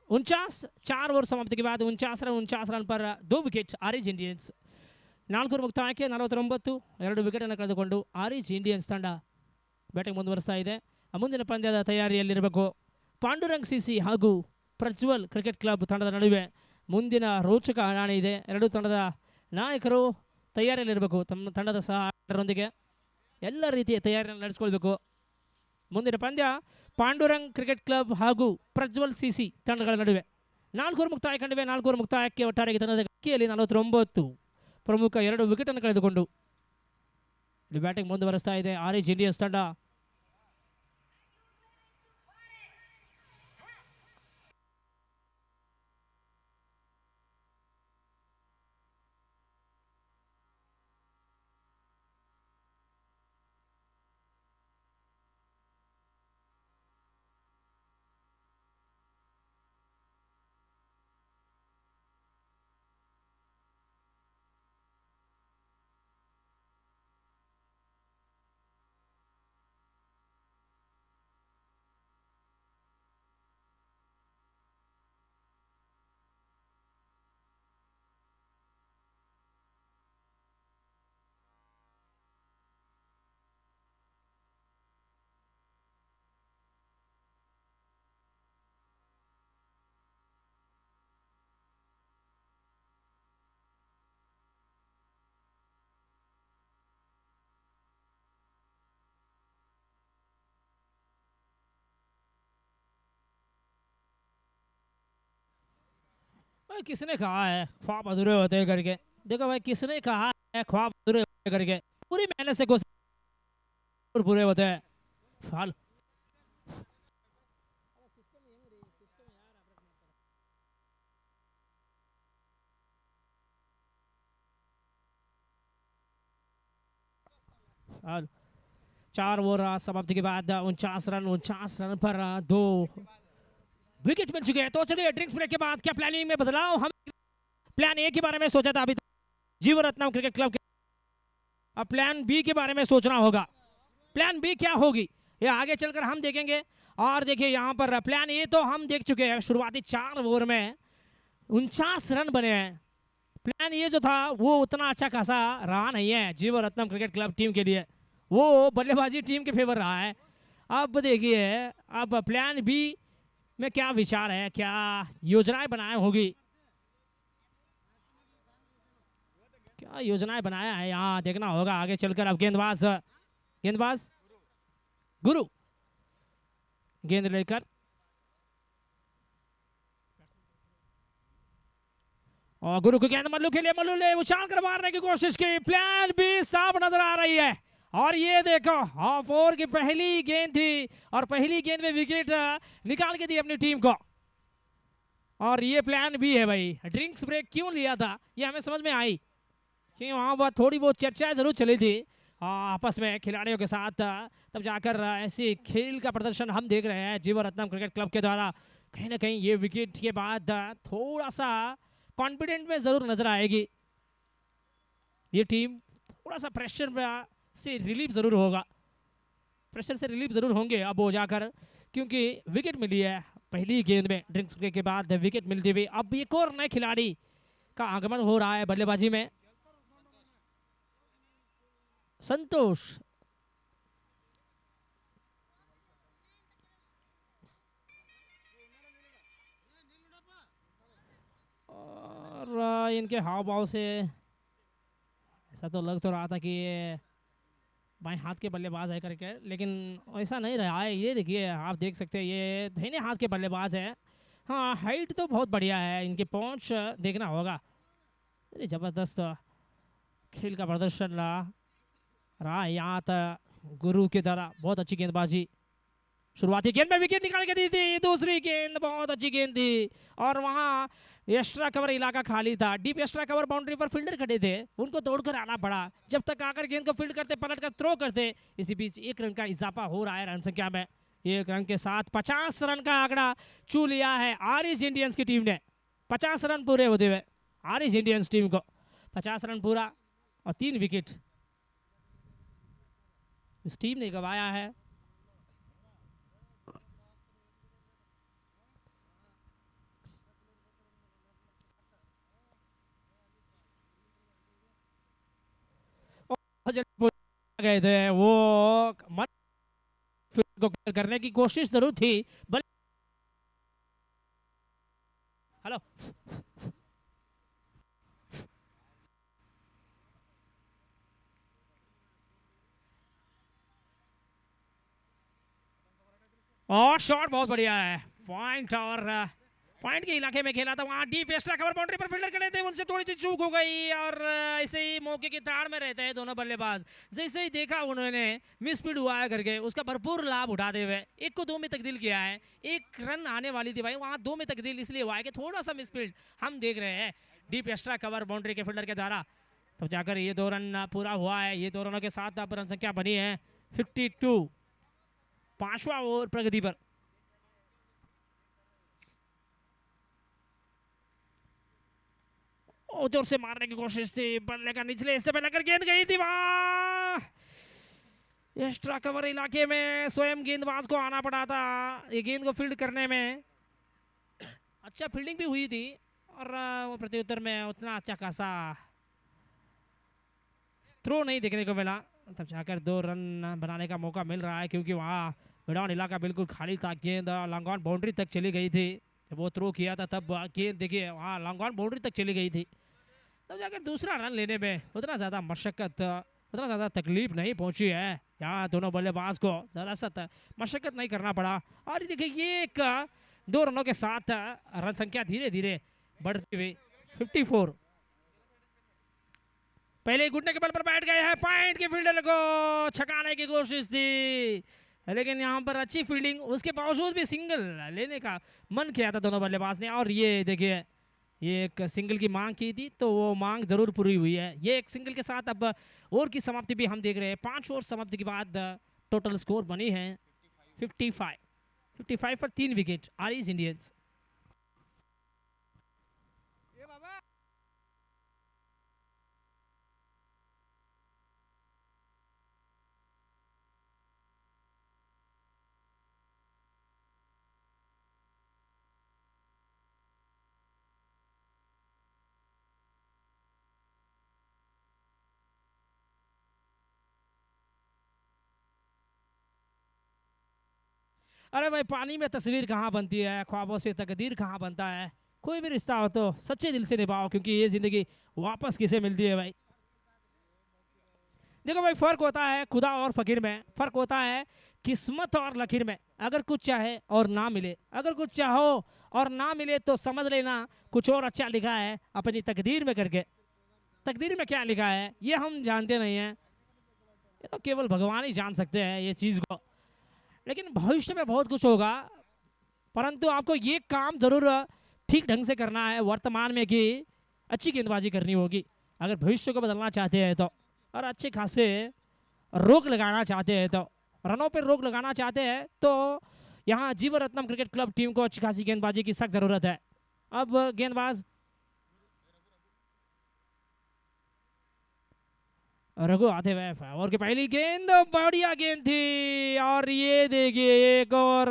49, 4 ओवर समाप्ति के बाद 49 रन पर 2 विकेट आरएस इंडियंस, 4 ಮುಕ್ತಾಯಕ್ಕೆ 49, 2 ವಿಕೆಟನ್ನು ಕಳೆದುಕೊಂಡು ಆರ್ಎಸ್ ಇಂಡಿಯನ್ಸ್ ತಂಡ ಬ್ಯಾಟಿಂಗ್ ಮುಂದುವರಿಸ್ತಾ ಇದೆ. ಮುಂದಿನ ಪಂದ್ಯದ ತಯಾರಿಯಲ್ಲಿರಬೇಕು. ಪಾಂಡುರಂಗ್ ಸಿಸಿ ಹಾಗೂ ಪ್ರಜ್ವಲ್ ಕ್ರಿಕೆಟ್ ಕ್ಲಬ್ ತಂಡದ ನಡುವೆ ಮುಂದಿನ ರೋಚಕ ಹಣಾಣೆ ಇದೆ. ಎರಡೂ ತಂಡದ ನಾಯಕರು ತಯಾರಿಯಲ್ಲಿರಬೇಕು, ತಮ್ಮ ತಂಡದ ಸಹಕಾರರೊಂದಿಗೆ ಎಲ್ಲ ರೀತಿಯ ತಯಾರಿಯನ್ನು ನಡೆಸಿಕೊಳ್ಬೇಕು. ಮುಂದಿನ ಪಂದ್ಯ ಪಾಂಡುರಂಗ್ ಕ್ರಿಕೆಟ್ ಕ್ಲಬ್ ಹಾಗೂ ಪ್ರಜ್ವಲ್ ಸಿಸಿ ತಂಡಗಳ ನಡುವೆ 4 ಮುಕ್ತಾಯ ಕಂಡಿವೆ. 4 ಮುಕ್ತಾಯಕ್ಕೆ ಒಟ್ಟಾರೆಯಾಗಿ ತಂಡದ ಗಳಿಕೆಯಲ್ಲಿ 49 ಪ್ರಮುಖ 2 ವಿಕೆಟ್ ಅನ್ನು ಕಳೆದುಕೊಂಡು ಇಲ್ಲಿ ಬ್ಯಾಟಿಂಗ್ ಮುಂದುವರಿಸ್ತಾ ಇದೆ ಆರೆಂಜ್ ಇಂಡಿಯನ್ಸ್ ತಂಡ. भाई किसने कहा है ख्वाब अधूरे होते हैं करके? देखो भाई किसने कहा है ख्वाब अधूरे होते हैं करके? पूरी मेहनत से कोशिश पूरे होते हैं। फाल फाल 4 ओवर समाप्ति के बाद 49 रन पर 2 विकेट मिल चुके हैं। तो चलिए ड्रिंक्स ब्रेक के बाद क्या प्लानिंग में बदलाव? हम प्लान ए के बारे में सोचा था अभी जीवरत्नम क्रिकेट क्लब के, अब प्लान बी के बारे में सोचना होगा। प्लान बी क्या होगी ये आगे चलकर हम देखेंगे। और देखिए यहाँ पर प्लान ए तो हम देख चुके हैं, शुरुआती 4 ओवर में 49 रन बने हैं। प्लान ये जो था वो उतना अच्छा खासा रहा नहीं है जीवरत्नम क्रिकेट क्लब टीम के लिए, वो बल्लेबाजी टीम के फेवर रहा है। अब देखिए अब प्लान बी में क्या विचार है, क्या योजनाएं बनाए होगी, क्या योजनाएं बनाया है यहाँ देखना होगा आगे चलकर। अब गेंदबाज गुरु गेंद लेकर और गुरु को गेंद मल्लू के लिए, मल्लू ने उछाल कर मारने की कोशिश की। प्लान बी साफ नजर आ रही है। और ये देखो हाफ ओवर की पहली गेंद थी और पहली गेंद में विकेट निकाल के दी अपनी टीम को। और ये प्लान भी है भाई। ड्रिंक्स ब्रेक क्यों लिया था ये हमें समझ में आई कि वहाँ पर थोड़ी बहुत चर्चाएं जरूर चली थी आपस में खिलाड़ियों के साथ, तब जाकर ऐसे खेल का प्रदर्शन हम देख रहे हैं जीवरत्नम क्रिकेट क्लब के द्वारा। कहीं ना कहीं ये विकेट के बाद थोड़ा सा कॉन्फिडेंट में जरूर नजर आएगी ये टीम। थोड़ा सा प्रेशर से रिलीफ जरूर होगा, प्रेशर से रिलीफ जरूर होंगे अब हो जाकर, क्योंकि विकेट मिली है पहली गेंद में। ड्रिंक्स ब्रेक के बाद विकेट मिलती हुई अब एक और नए खिलाड़ी का आगमन हो रहा है बल्लेबाजी में, संतोष। और इनके हाव भाव से ऐसा तो लग तो रहा था कि ये बाएं हाथ के बल्लेबाज है करके, लेकिन ऐसा नहीं रहा है। ये देखिए आप देख सकते हैं ये दाहिने हाथ के बल्लेबाज है। हाँ हाइट तो बहुत बढ़िया है, इनके पहुंच देखना होगा। ज़बरदस्त खेल का प्रदर्शन रहा यहाँ तक गुरु के द्वारा। बहुत अच्छी गेंदबाजी, शुरुआती गेंद में विकेट निकाल के दी थी, दूसरी गेंद बहुत अच्छी गेंद थी और वहाँ एक्स्ट्रा कवर इलाका खाली था, डीप एक्स्ट्रा कवर बाउंड्री पर फील्डर खड़े थे, उनको तोड़कर आना पड़ा। जब तक आकर गेंद को फील्ड करते, पलट कर थ्रो करते, इसी बीच 1 रन का इजाफा हो रहा है रन संख्या में। 1 रन के साथ 50 रन का आंकड़ा छू लिया है आरिज इंडियंस की टीम ने। 50 रन पूरे होते हुए आरिज इंडियंस टीम को 50 रन पूरा और 3 विकेट इस टीम ने गंवाया है। गए थे वो को करने की कोशिश जरूर थी, बल हेलो और शॉट बहुत बढ़िया है, पॉइंट और पॉइंट के इलाके में खेला था, वहाँ डीप एक्स्ट्रा कवर बाउंड्री पर फील्डर खड़े थे, उनसे थोड़ी सी चूक हो गई और ऐसे ही मौके की ताड़ में रहते हैं दोनों बल्लेबाज। जैसे ही देखा उन्होंने मिस फील्ड हुआ है करके उसका भरपूर लाभ उठाते हुए 1 को 2 में तब्दील किया है। 1 रन आने वाली थी भाई, वहाँ 2 में तब्दील इसलिए हुआ है कि थोड़ा सा मिस फील्ड हम देख रहे हैं डीप एक्स्ट्रा कवर बाउंड्री के फील्डर के द्वारा। तब जाकर ये 2 रन पूरा हुआ है। ये 2 रनों के साथ अब रन संख्या बनी है 52। 5वां ओवर प्रगति पर। जोर से मारने की कोशिश थी, बल्ले का निचले हिस्से पे लगकर गेंद गई थी वहां। एक्स्ट्रा कवर इलाके में स्वयं गेंदबाज को आना पड़ा था ये गेंद को फील्ड करने में। अच्छा फील्डिंग भी हुई थी और प्रत्युत्तर में उतना अच्छा खासा थ्रो नहीं देखने को मिला। तब जाकर 2 रन बनाने का मौका मिल रहा है क्योंकि वहाँ मैदान इलाका बिल्कुल खाली था। गेंद लॉन्ग ऑन बाउंड्री तक चली गई थी। जब वो थ्रो किया था तब गेंद देखिए वहाँ लॉन्ग ऑन बाउंड्री तक चली गई थी। तब जाकर दूसरा रन लेने में उतना ज़्यादा मशक्क़त, उतना ज़्यादा तकलीफ नहीं पहुंची है। यहाँ दोनों बल्लेबाज को ज़्यादा सा मशक्क़त नहीं करना पड़ा। और देखिए ये 2 रनों के साथ रन संख्या धीरे धीरे बढ़ती हुई 54। पहले घुटने के बल पर बैठ गए हैं, पॉइंट के फील्डर को छकाने की कोशिश थी लेकिन यहाँ पर अच्छी फील्डिंग, उसके बावजूद भी सिंगल लेने का मन किया था दोनों बल्लेबाज ने। और ये देखिए ये एक सिंगल की मांग की थी तो वो मांग जरूर पूरी हुई है। ये एक सिंगल के साथ अब ओवर की समाप्ति भी हम देख रहे हैं। 5 ओवर समाप्ति के बाद टोटल स्कोर बनी है 55 पर 3 विकेट आर इंडियंस। अरे भाई पानी में तस्वीर कहाँ बनती है, ख्वाबों से तकदीर कहाँ बनता है। कोई भी रिश्ता हो तो सच्चे दिल से निभाओ क्योंकि ये जिंदगी वापस किसे मिलती है भाई। देखो भाई फर्क होता है खुदा और फकीर में, फर्क होता है किस्मत और लकीर में। अगर कुछ चाहे और ना मिले, अगर कुछ चाहो और ना मिले तो समझ लेना कुछ और अच्छा लिखा है अपनी तकदीर में करके। तकदीर में क्या लिखा है ये हम जानते नहीं हैं, ये तो केवल भगवान ही जान सकते हैं ये चीज़ को। लेकिन भविष्य में बहुत कुछ होगा, परंतु आपको ये काम जरूर ठीक ढंग से करना है वर्तमान में कि अच्छी गेंदबाजी करनी होगी अगर भविष्य को बदलना चाहते हैं तो। और अच्छे खासे रोक लगाना चाहते हैं तो, रनों पर रोक लगाना चाहते हैं तो यहाँ जीवन रत्नम क्रिकेट क्लब टीम को अच्छी खासी गेंदबाजी की सख्त जरूरत है। अब गेंदबाज रघु आते हुए और की पहली गेंद बढ़िया गेंद थी और ये देखिए एक और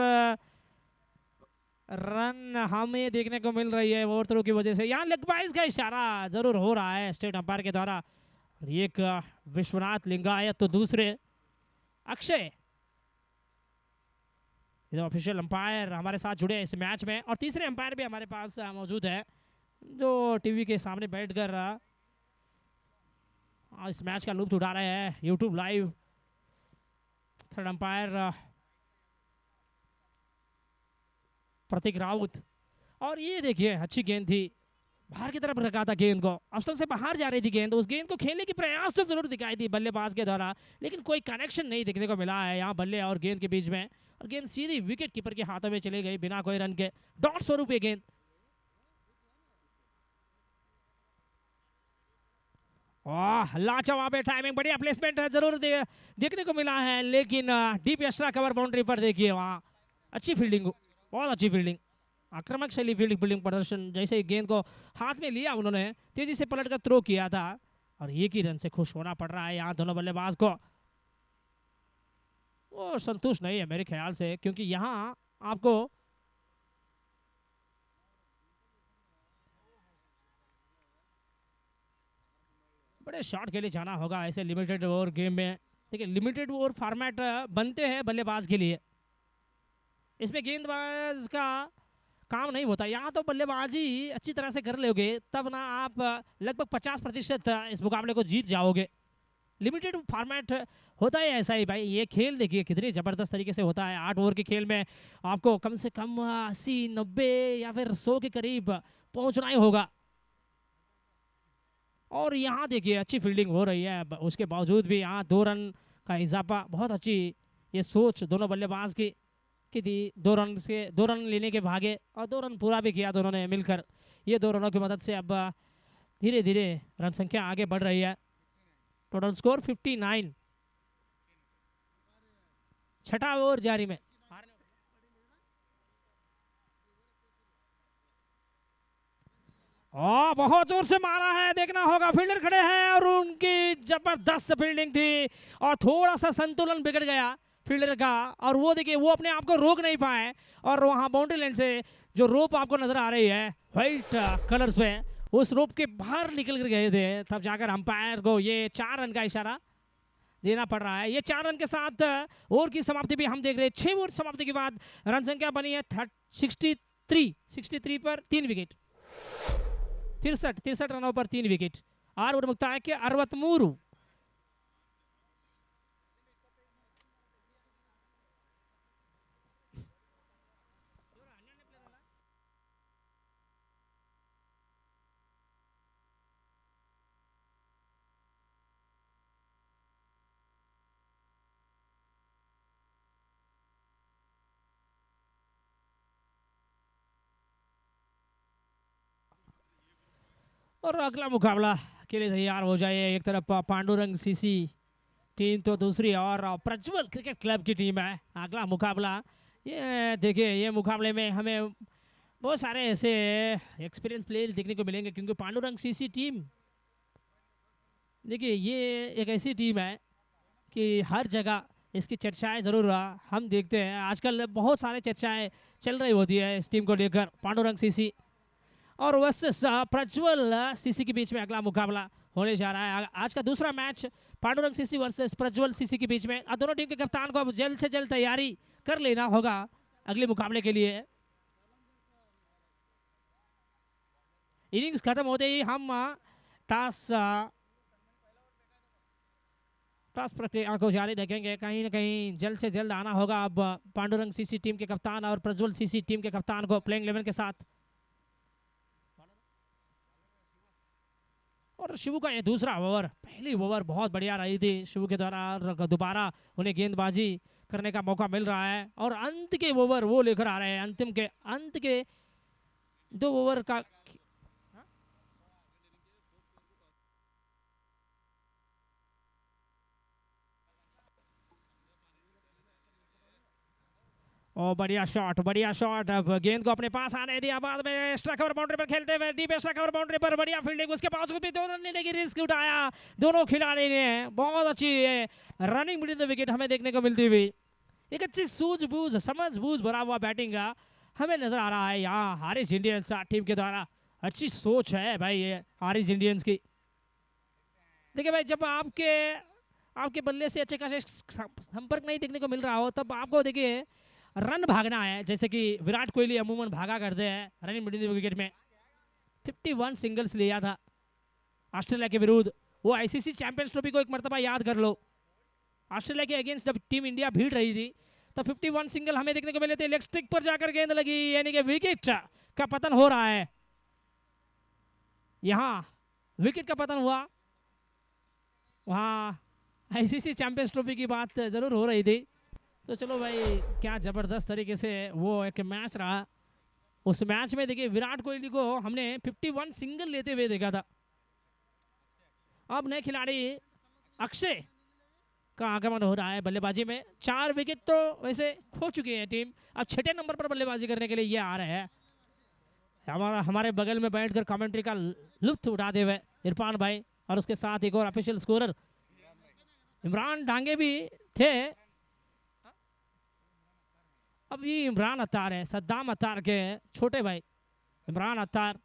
रन हमें देखने को मिल रही है ओवर थ्रो की वजह से। यहाँ लेग बाइज का इशारा जरूर हो रहा है स्टेट अंपायर के द्वारा। एक विश्वनाथ लिंगायत तो दूसरे अक्षय ऑफिशियल अंपायर हमारे साथ जुड़े इस मैच में। और तीसरे अंपायर भी हमारे पास मौजूद है जो टीवी के सामने बैठकर इस मैच का लुत्फ उठा रहे हैं यूट्यूब लाइव। थर्ड अंपायर प्रतीक राउत। और ये देखिए अच्छी गेंद थी, बाहर की तरफ रखा था गेंद को, स्टंप से बाहर जा रही थी गेंद। उस गेंद को खेलने की प्रयास तो जरूर दिखाई थी बल्लेबाज के द्वारा लेकिन कोई कनेक्शन नहीं देखने को मिला है यहाँ बल्ले और गेंद के बीच में। और गेंद सीधी विकेट कीपर के हाथों में चली गई बिना कोई रन के। डॉट स्वरूप ये गेंद लाजवाब है, टाइमिंग बढ़िया, प्लेसमेंट है जरूर देखने को मिला है लेकिन डीप एक्स्ट्रा कवर बाउंड्री पर देखिए वहाँ अच्छी फील्डिंग, बहुत अच्छी फील्डिंग, आक्रामक शैली फील्डिंग प्रदर्शन। जैसे ही गेंद को हाथ में लिया उन्होंने तेजी से पलट कर थ्रो किया था और एक ही रन से खुश होना पड़ रहा है यहाँ दोनों बल्लेबाज को। वो संतुष्ट नहीं है मेरे ख्याल से क्योंकि यहाँ आपको बड़े शॉट के लिए जाना होगा ऐसे लिमिटेड ओवर गेम में। देखिए लिमिटेड ओवर फॉर्मेट बनते हैं बल्लेबाज के लिए, इसमें गेंदबाज का काम नहीं होता। यहाँ तो बल्लेबाजी अच्छी तरह से कर लोगे तब ना आप लगभग 50% इस मुकाबले को जीत जाओगे। लिमिटेड फॉर्मेट होता है ऐसा ही भाई। ये खेल देखिए कितनी ज़बरदस्त तरीके से होता है। 8 ओवर के खेल में आपको कम से कम 80-90 या फिर 100 के करीब पहुंचना ही होगा। और यहाँ देखिए अच्छी फील्डिंग हो रही है, उसके बावजूद भी यहाँ 2 रन का इजाफा। बहुत अच्छी ये सोच दोनों बल्लेबाज की कि 2 रन लेने के भागे और 2 रन पूरा भी किया दोनों ने मिलकर। ये 2 रनों की मदद से अब धीरे धीरे रन संख्या आगे बढ़ रही है। Total score 59। छठा ओवर जारी में। बहुत जोर से मारा है, देखना होगा। फील्डर खड़े हैं और उनकी जबरदस्त फील्डिंग थी और थोड़ा सा संतुलन बिगड़ गया फील्डर का। और वो देखिए वो अपने आप को रोक नहीं पाए और वहां बाउंड्री लाइन से जो रोप आपको नजर आ रही है व्हाइट कलर्स पे, उस रोप के बाहर निकल कर गए थे। तब जाकर अंपायर को ये 4 रन का इशारा देना पड़ रहा है। ये 4 रन के साथ ओवर की समाप्ति भी हम देख रहे हैं। 6 ओवर समाप्ति के बाद रन संख्या बनी है 63 पर 3 विकेट। 63 रनों पर 3 विकेट। 6 ओवर मुक्ताय के 63। और अगला मुकाबला के लिए तैयार हो जाए। एक तरफ पांडुरंग सीसी टीम तो दूसरी और प्रज्वल क्रिकेट क्लब की टीम है। अगला मुकाबला ये देखिए, ये मुकाबले में हमें बहुत सारे ऐसे एक्सपीरियंस प्लेयर देखने को मिलेंगे क्योंकि पांडुरंग सीसी टीम देखिए ये एक ऐसी टीम है कि हर जगह इसकी चर्चाएं ज़रूर हम देखते हैं। आजकल बहुत सारे चर्चाएं चल रही होती है इस टीम को लेकर, पांडुरंग सीसी और वर्सेस प्रज्वल सीसी के बीच में अगला मुकाबला होने जा रहा है। आज का दूसरा match Pandurang CC versus Prajwal CC के बीच में। दोनों टीम के कप्तान को अब जल्द से जल्द तैयारी कर लेना होगा अगले मुकाबले के लिए। इनिंग्स खत्म होते ही हम टॉस प्रक्रिया को जारी रखेंगे। कहीं ना कहीं जल्द से जल्द आना होगा अब पांडुरंग सीसी टीम के कप्तान और प्रज्वल सीसी टीम के कप्तान को प्लेइंग 11 के साथ। और शिवू का ये दूसरा ओवर, पहली ओवर बहुत बढ़िया रही थी शिवू के द्वारा। दोबारा उन्हें गेंदबाजी करने का मौका मिल रहा है और अंत के ओवर वो लेकर आ रहे हैं। अंत के 2 ओवर का और बढ़िया शॉट। अब गेंद को अपने पास आने दिया, बाद में एक्स्ट्रा कवर बाउंड्री पर खेलते हुए डीप एक्स्ट्रा कवर बाउंड्री पर बढ़िया फील्डिंग। उसके बावजूद भी 2 रन लेने की रिस्क उठाया दोनों खिलाड़ी ने। बहुत अच्छी रनिंग बिटवीन द विकेट हमें देखने को मिलती हुई। एक अच्छी सूझबूझ समझबूझ भरा हुआ बैटिंग का हमें नजर आ रहा है यहाँ हारिस इंडियंस टीम के द्वारा। अच्छी सोच है भाई ये हारिस इंडियंस की। देखिए भाई, जब आपके बल्ले से अच्छे खासे संपर्क नहीं देखने को मिल रहा हो तब आपको देखिए रन भागना है। जैसे कि विराट कोहली अमूमन भागा करते हैं रनिंग बिटवीन द विकेट में। 51 सिंगल्स लिया था ऑस्ट्रेलिया के विरुद्ध। वो आईसीसी चैंपियंस ट्रॉफी को एक मरतबा याद कर लो। ऑस्ट्रेलिया के अगेंस्ट जब टीम इंडिया भीड़ रही थी तो 51 सिंगल हमें देखने को मिले थे। लेग स्टिक पर जाकर गेंद लगी, यानी कि विकेट का पतन हो रहा है। यहाँ विकेट का पतन हुआ, वहाँ आईसीसी चैंपियंस ट्रॉफी की बात जरूर हो रही थी। तो चलो भाई, क्या ज़बरदस्त तरीके से वो एक मैच रहा। उस मैच में देखिए विराट कोहली को हमने 51 सिंगल लेते हुए देखा था। अब नए खिलाड़ी अक्षय का आगमन हो रहा है बल्लेबाजी में। 4 विकेट तो वैसे खो चुकी है टीम, अब 6ठे नंबर पर बल्लेबाजी करने के लिए ये आ रहे हैं। हमारे बगल में बैठकर कमेंट्री का लुत्फ उठाते हुए इरफान भाई और उसके साथ एक और ऑफिशियल स्कोरर इमरान डांगे भी थे। अब ये इमरान अत्तार है, सद्दाम अत्तार के छोटे भाई इमरान अत्तार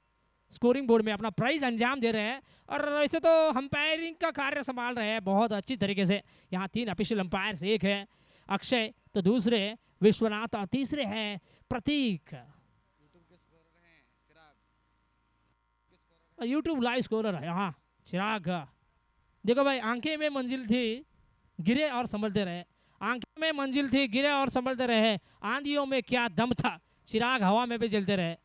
स्कोरिंग बोर्ड में अपना प्राइज अंजाम दे रहे हैं। और वैसे तो अंपायरिंग का कार्य संभाल रहे हैं बहुत अच्छी तरीके से। यहाँ 3 ऑफिशियल अंपायर्स, एक है अक्षय तो दूसरे विश्वनाथ और तीसरे हैं प्रतीक। यूट्यूब लाइव स्कोरर है यहाँ चिराग। देखो भाई, आंखें में मंजिल थी, गिरे और संभलते रहे। आंखें में मंजिल थी, गिरे और संभलते रहे। आंधियों में क्या दम था, चिराग हवा में भी जलते रहे।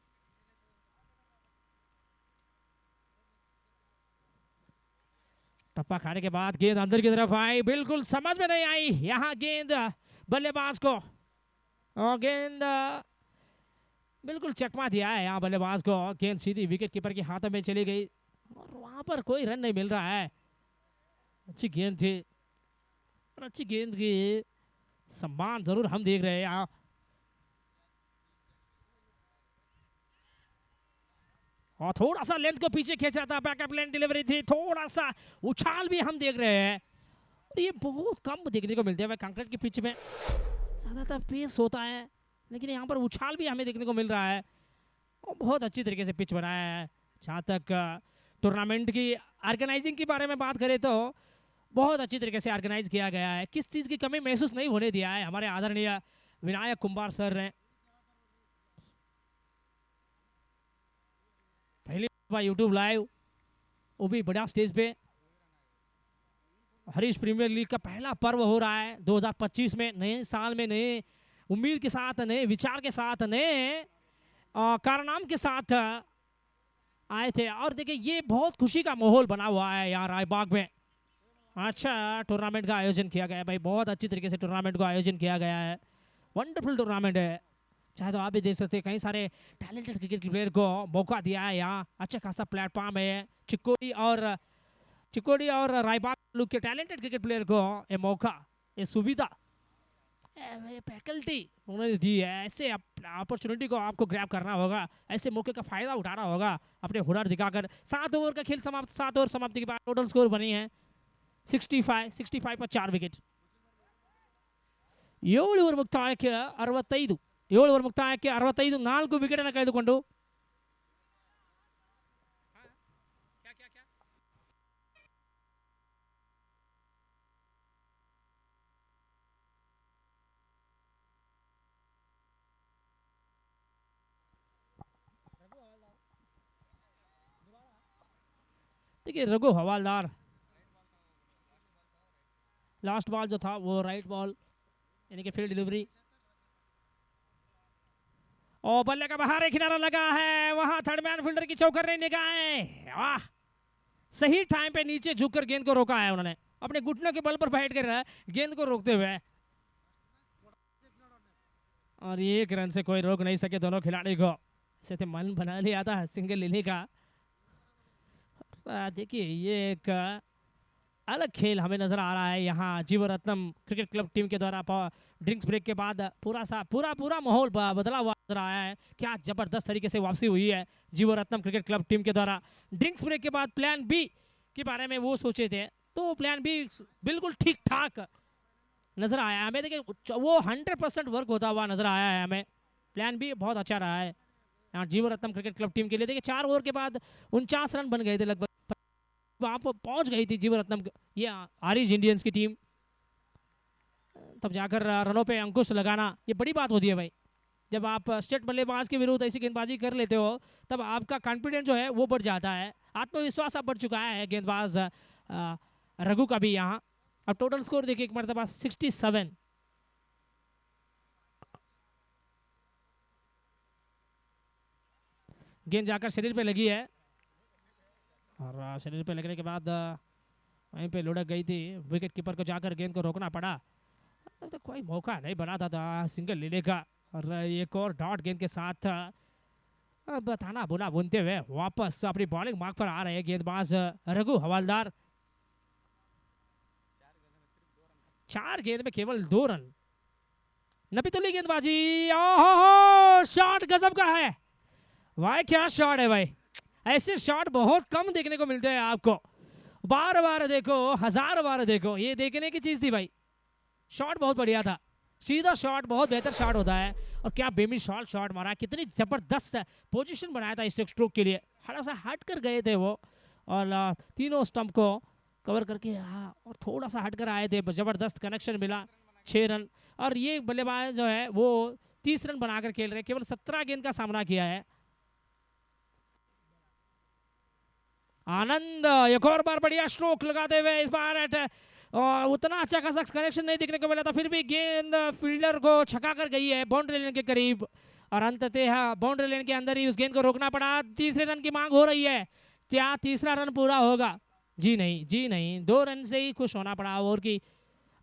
टप्पा खाने के बाद गेंद अंदर की तरफ आई, बिल्कुल समझ में नहीं आई यहाँ गेंद बल्लेबाज को, और गेंद बिल्कुल चकमा दिया है यहाँ बल्लेबाज को। गेंद सीधी विकेट कीपर के हाथों में चली गई और वहां पर कोई रन नहीं मिल रहा है। अच्छी गेंद थी और अच्छी गेंद की सम्मान जरूर हम देख रहे हैं यहाँ। और थोड़ा सा लेंथ को पीछे खींचा था, बैकअप लेंथ डिलीवरी थी, थोड़ा सा उछाल भी हम देख रहे हैं और ये बहुत कम देखने को मिलते हैं भाई कंक्रीट के पिच में। ज़्यादातर पेस होता है, लेकिन यहाँ पर उछाल भी हमें देखने को मिल रहा है और बहुत अच्छी तरीके से पिच बनाया है। जहाँ तक टूर्नामेंट की ऑर्गेनाइजिंग के बारे में बात करें तो बहुत अच्छी तरीके से ऑर्गेनाइज किया गया है, किस चीज़ की कमी महसूस नहीं होने दिया है हमारे आदरणीय विनायक कुंभार सर ने। पहली बार यूट्यूब लाइव, वो भी बड़ा स्टेज पे। हरीश प्रीमियर लीग का पहला पर्व हो रहा है 2025 में, नए साल में नए उम्मीद के साथ, नए विचार के साथ, नए कारनाम के साथ आए थे। और देखिए ये बहुत खुशी का माहौल बना हुआ है यहाँ रायबाग में। अच्छा टूर्नामेंट का आयोजन किया गया है भाई, बहुत अच्छी तरीके से टूर्नामेंट को आयोजन किया गया है। वंडरफुल टूर्नामेंट है, चाहे तो आप भी देख सकते हैं कई सारे टैलेंटेड क्रिकेट प्लेयर को मौका दिया है यहाँ। अच्छा खासा प्लेटफॉर्म है, चिकोड़ी और रायबाग तालुक के टैलेंटेड क्रिकेट प्लेयर को ये मौका, ये सुविधा, फैकल्टी उन्होंने दी है। ऐसे अपॉर्चुनिटी को आपको ग्रैब करना होगा, ऐसे मौके का फायदा उठाना होगा अपने हुनर दिखाकर। 7 ओवर का खेल समाप्त, 7 ओवर समाप्ति के बाद टोटल स्कोर बनी है 65 पर 4 विकेट। 7 ಓವರ್ ಮುಕ್ತಾಯಕ್ಕೆ 65, 7 ಓವರ್ ಮುಕ್ತಾಯಕ್ಕೆ 65, 4 ವಿಕೆಟ್ ಅನ್ನು ಕಳೆದುಕೊಂಡು देखिए रघु हवालदार लास्ट बॉल जो था वो राइट बॉल यानी कि फील्ड डिलीवरी, और बल्ले का बाहर किनारा लगा है, वहां थर्ड मैन फील्डर की चौकर ने निकाय। वाह, सही टाइम पे नीचे झुककर गेंद को रोका है उन्होंने, अपने घुटनों के बल पर बैठ कर गेंद को रोकते हुए, और एक रन से कोई रोक नहीं सके दोनों खिलाड़ी को। ऐसे थे मन बना लिया था सिंगल लेने का। देखिए ये एक अलग खेल हमें नजर आ रहा है यहाँ जीवरत्नम क्रिकेट क्लब टीम के द्वारा। ड्रिंक्स ब्रेक के बाद पूरा माहौल बदला हुआ नजर आया है। क्या जबरदस्त तरीके से वापसी हुई है जीवरत्नम क्रिकेट क्लब टीम के द्वारा। ड्रिंक्स ब्रेक के बाद प्लान बी के बारे में वो सोचे थे, तो प्लान बी बिल्कुल ठीक ठाक नजर आया हमें। देखिए वो 100% वर्क होता हुआ नजर आया है हमें। प्लान बी बहुत अच्छा रहा है यहाँ जीवरत्नम क्रिकेट क्लब टीम के लिए। देखिए 4 ओवर के बाद 49 रन बन गए थे लगभग, वहाँ पर पहुँच गई थी जीवरत्नम ये आरिज इंडियंस की टीम। तब जाकर रनों पे अंकुश लगाना ये बड़ी बात होती है भाई। जब आप स्टेट बल्लेबाज के विरुद्ध ऐसी गेंदबाजी कर लेते हो तब आपका कॉन्फिडेंस जो है वो बढ़ जाता है, आत्मविश्वास अब बढ़ चुका है गेंदबाज रघु का भी यहाँ। अब टोटल स्कोर देखिए एक मरतबा 67। गेंद जाकर शरीर पे लगी है और शरीर पे लगने के बाद वहीं पे लुढ़क गई थी। विकेट कीपर को जाकर गेंद को रोकना पड़ा, तब तो कोई मौका नहीं बना था सिंगल लेने का। और एक और डॉट गेंद के साथ अब थाना बुना बुनते हुए वापस अपनी बॉलिंग मार्क पर आ रहे हैं गेंदबाज रघु हवालदार। 4 गेंद में केवल 2 रन। नपीतुली गेंदबाजी, ओहो शॉट गजब का है भाई, क्या शॉट है भाई। ऐसे शॉट बहुत कम देखने को मिलते हैं आपको, बार बार देखो, 1000 बार देखो, ये देखने की चीज थी भाई। शॉट बहुत बढ़िया था, सीधा शॉट बहुत बेहतर शॉट होता है। और क्या बेमी शॉट मारा, कितनी जबरदस्त पोजीशन बनाया था इस स्ट्रोक के लिए। हल्का सा हट कर गए थे वो और तीनों स्टंप को कवर करके और थोड़ा सा हट कर आए थे, जबरदस्त कनेक्शन मिला, 6 रन। और ये बल्लेबाज जो है वो 30 रन बनाकर खेल रहे, केवल 17 गेंद का सामना किया है। आनंद एक और बार बढ़िया स्ट्रोक लगाते हुए इस बार उतना अच्छा खासा कनेक्शन नहीं देखने को मिला था, फिर भी गेंद फील्डर को छका कर गई है बाउंड्री लाइन के करीब और अंततः बाउंड्री लाइन के अंदर ही उस गेंद को रोकना पड़ा। तीसरे रन की मांग हो रही है, क्या तीसरा रन पूरा होगा? जी नहीं, जी नहीं, 2 रन से ही खुश होना पड़ा ओवर की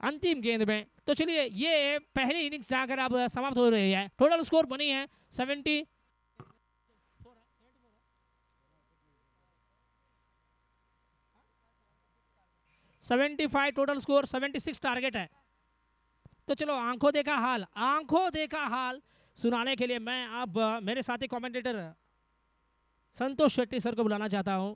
अंतिम गेंद में। तो चलिए ये पहली इनिंग्स जाकर अब समाप्त हो रही है। टोटल स्कोर बनी है 75, टोटल स्कोर 76 टारगेट है। तो चलो आंखों देखा हाल सुनाने के लिए मैं अब मेरे साथी कमेंटेटर संतोष शेट्टी सर को बुलाना चाहता हूं।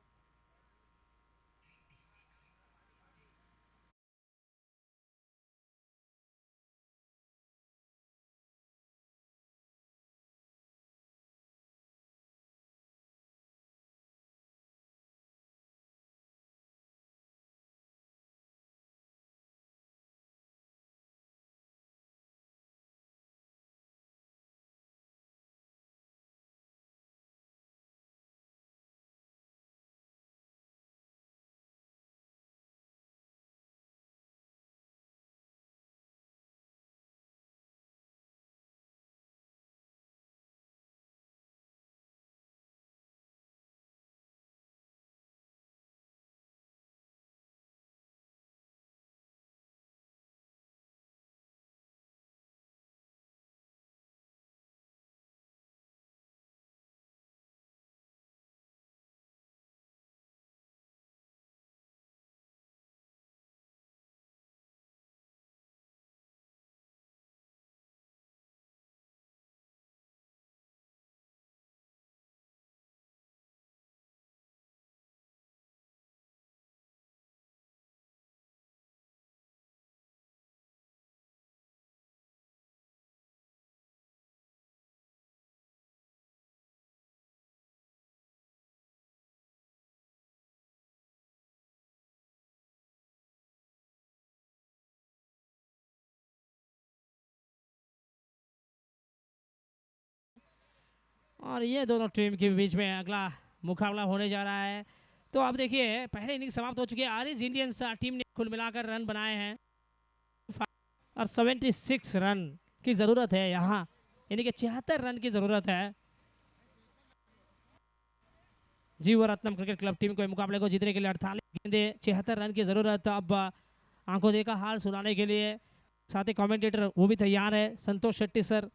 और ये दोनों टीम के बीच में अगला मुकाबला होने जा रहा है। तो अब देखिए पहले इनिंग समाप्त हो चुकी है। आरिज इंडियंस टीम ने कुल मिलाकर रन बनाए हैं और 76 रन की ज़रूरत है यहाँ, यानी कि 76 रन की ज़रूरत है जीव रत्नम क्रिकेट क्लब टीम को मुकाबले को जीतने के लिए। 48 गेंदे 76 रन की ज़रूरत। अब आंखों देखा हाल सुनाने के लिए साथ ही कमेंटेटर वो भी तैयार है, संतोष शेट्टी सर,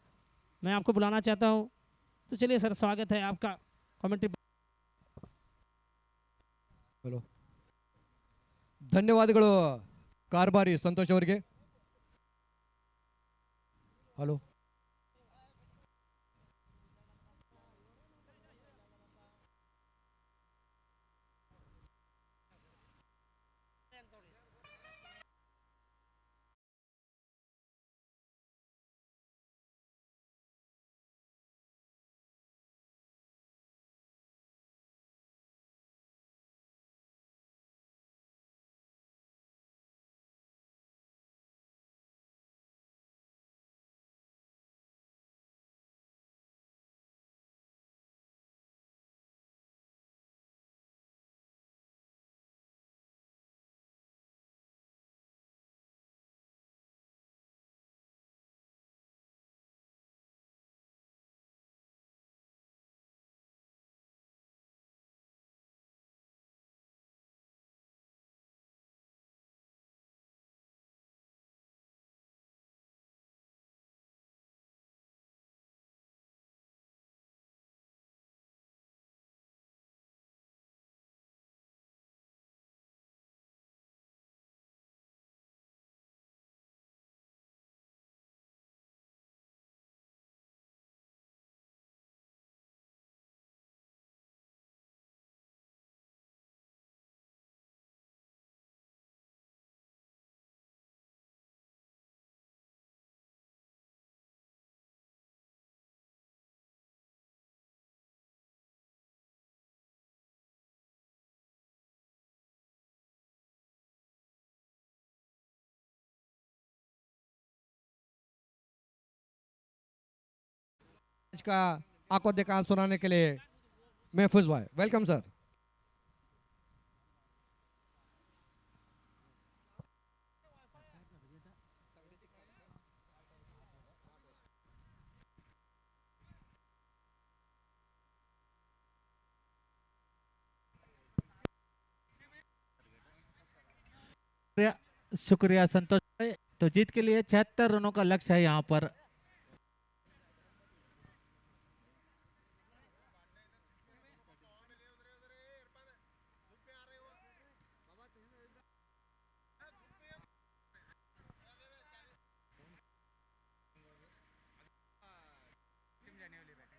मैं आपको बुलाना चाहता हूँ। तो चलिए सर, स्वागत है आपका कमेंट्री। ಹಲೋ, ಧನ್ಯವಾದಗಳು ಕಾರ್ಬಾರಿ ಸಂತೋಷ್ ಅವರಿಗೆ. ಹಲೋ, आज का आंखों देखा हाल सुनाने के लिए महफूज भाई, वेलकम सर. शुक्रिया संतोष भाई। तो जीत के लिए 76 रनों का लक्ष्य है यहाँ पर।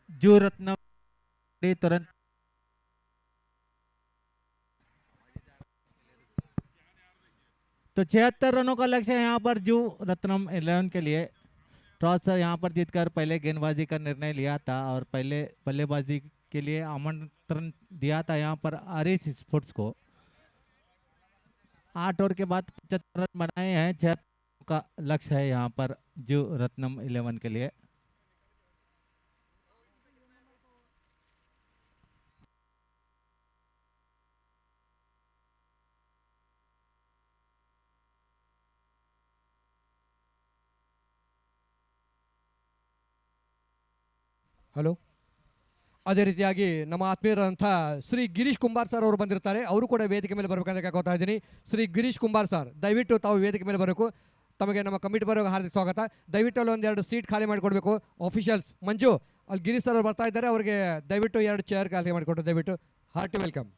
जो रत्नम तुरंत तो 76 रनों का लक्ष्य है यहाँ पर जो रत्नम 11 के लिए। टॉस यहाँ पर जीतकर पहले गेंदबाजी का निर्णय लिया था और पहले बल्लेबाजी के लिए आमंत्रण दिया था यहाँ पर आरिस स्पोर्ट्स को। 8 ओवर के बाद 75 रन बनाए हैं। 76 का लक्ष्य है यहाँ पर जो रत्नम 11 के लिए। ಹಲೋ. ಅದೇ ರೀತಿಯಾಗಿ ನಮ್ಮ ಆತ್ಮೀಯರಂಥ ಶ್ರೀ ಗಿರೀಶ್ ಕುಂಬಾರ್ ಸರ್ ಅವರು ಬಂದಿರ್ತಾರೆ. ಅವರು ಕೂಡ ವೇದಿಕೆ ಮೇಲೆ ಬರಬೇಕಂತ ಕೇಳ್ಕೊತಾ ಇದ್ದೀನಿ. ಶ್ರೀ ಗಿರೀಶ್ ಕುಂಬಾರ್ ಸರ್ ದಯವಿಟ್ಟು ತಾವು ವೇದಿಕೆ ಮೇಲೆ ಬರಬೇಕು. ತಮಗೆ ನಮ್ಮ ಕಮಿಟಿ ಬರೋಕೆ ಹಾರ್ದಿಕ ಸ್ವಾಗತ. ದಯವಿಟ್ಟು ಅಲ್ಲಿ ಒಂದೆರಡು ಸೀಟ್ ಖಾಲಿ ಮಾಡಿಕೊಡ್ಬೇಕು. ಆಫಿಷಿಯಲ್ಸ್ ಮಂಜು ಅಲ್ಲಿ ಗಿರೀಶ್ ಸರ್ ಅವ್ರು ಬರ್ತಾ ಇದ್ದಾರೆ. ಅವರಿಗೆ ದಯವಿಟ್ಟು 2 ಚೇರ್ ಖಾಲಿ ಮಾಡಿಕೊಟ್ಟು ದಯವಿಟ್ಟು hearty welcome.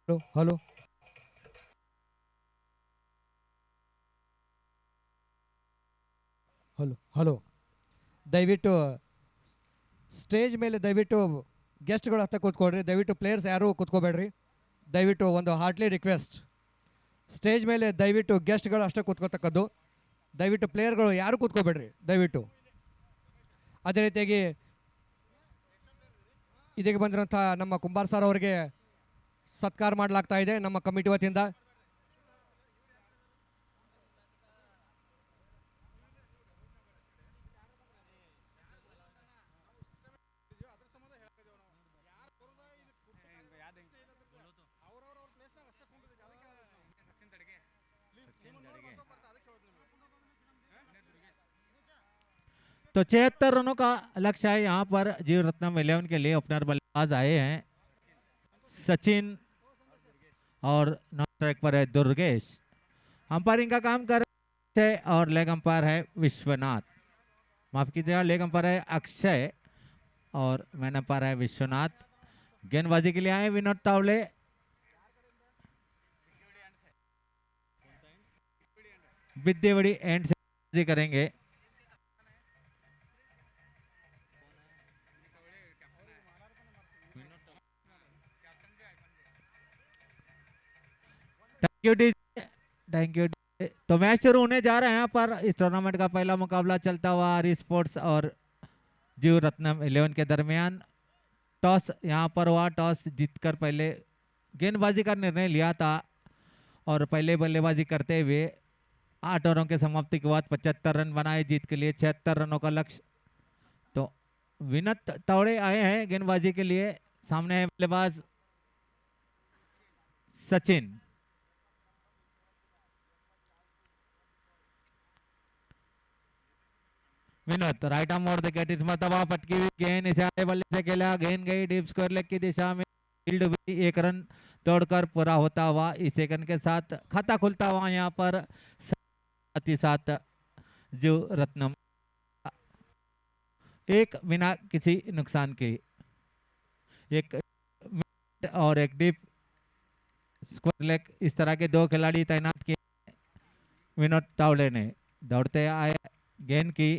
Hello hello hello hello ದಯವಿಟ್ಟು ಸ್ಟೇಜ್ ಮೇಲೆ ದಯವಿಟ್ಟು ಗೆಸ್ಟ್ಗಳು ಹತ್ತ ಕೂತ್ಕೊಳ್ರಿ. ದಯವಿಟ್ಟು ಪ್ಲೇಯರ್ಸ್ ಯಾರೂ ಕೂತ್ಕೋಬೇಡ್ರಿ. ದಯವಿಟ್ಟು ಒಂದು ಹಾರ್ಟ್ಲಿ ರಿಕ್ವೆಸ್ಟ್. ಸ್ಟೇಜ್ ಮೇಲೆ ದಯವಿಟ್ಟು ಗೆಸ್ಟ್ಗಳು ಅಷ್ಟೇ ಕೂತ್ಕೋತಕ್ಕದ್ದು. ದಯವಿಟ್ಟು ಪ್ಲೇಯರ್ಗಳು ಯಾರೂ ಕೂತ್ಕೋಬೇಡ್ರಿ ದಯವಿಟ್ಟು. ಅದೇ ರೀತಿಯಾಗಿ ಇದಕ್ಕೆ ಬಂದಿರೋಂಥ ನಮ್ಮ ಕುಂಬಾರ್ ಸರ್ ಅವರಿಗೆ ಸತ್ಕಾರ ಮಾಡಲಾಗ್ತಾ ಇದೆ ನಮ್ಮ ಕಮಿಟಿ ವತಿಯಿಂದ. तो 76 रनों का लक्ष्य है यहाँ पर जीव रत्नम 11 के लिए। ओपनर बल्लेबाज आए हैं सचिन और नॉन स्ट्राइक पर है दुर्गेश। अंपायरिंग का काम कर रहे हैं और लेग अंपायर है विश्वनाथ। माफ कीजिएगा, लेग अंपायर है अक्षय और मैन अंपायर है विश्वनाथ। गेंदबाजी के लिए आए विनोद तावले। विद्यावड़ी एंड से करेंगे। Thank you. तो मैच शुरू होने जा रहे हैं यहाँ पर। इस टूर्नामेंट का पहला मुकाबला चलता हुआ आर स्पोर्ट्स और जीव रत्नम 11 के दरमियान। टॉस यहाँ पर हुआ। टॉस जीतकर पहले गेंदबाजी का निर्णय लिया था और पहले बल्लेबाजी करते हुए 8 ओवरों के समाप्ति के बाद 75 रन बनाए जीत के लिए 76 रनों का लक्ष्य। तो विनोद तावड़े आए हैं गेंदबाजी के लिए। सामने है बल्लेबाज सचिन। विनोद राइट आर्म मोड़ देके इस मरतबा पटकी हुई गेंद इसे आगे बल्ले से खेला। गेंद गई डीप स्क्वायर लेग की दिशा में। फील्ड हुई। 1 रन दौड़कर पूरा होता हुआ इस सेकंड के साथ खाता खुलता हुआ यहाँ पर साथ ही साथ जो रत्नम एक बिना किसी नुकसान के एक और एक डीप स्क्वायर लेग इस तरह के 2 खिलाड़ी तैनात किए विनोद तावले ने। दौड़ते आए गेंद की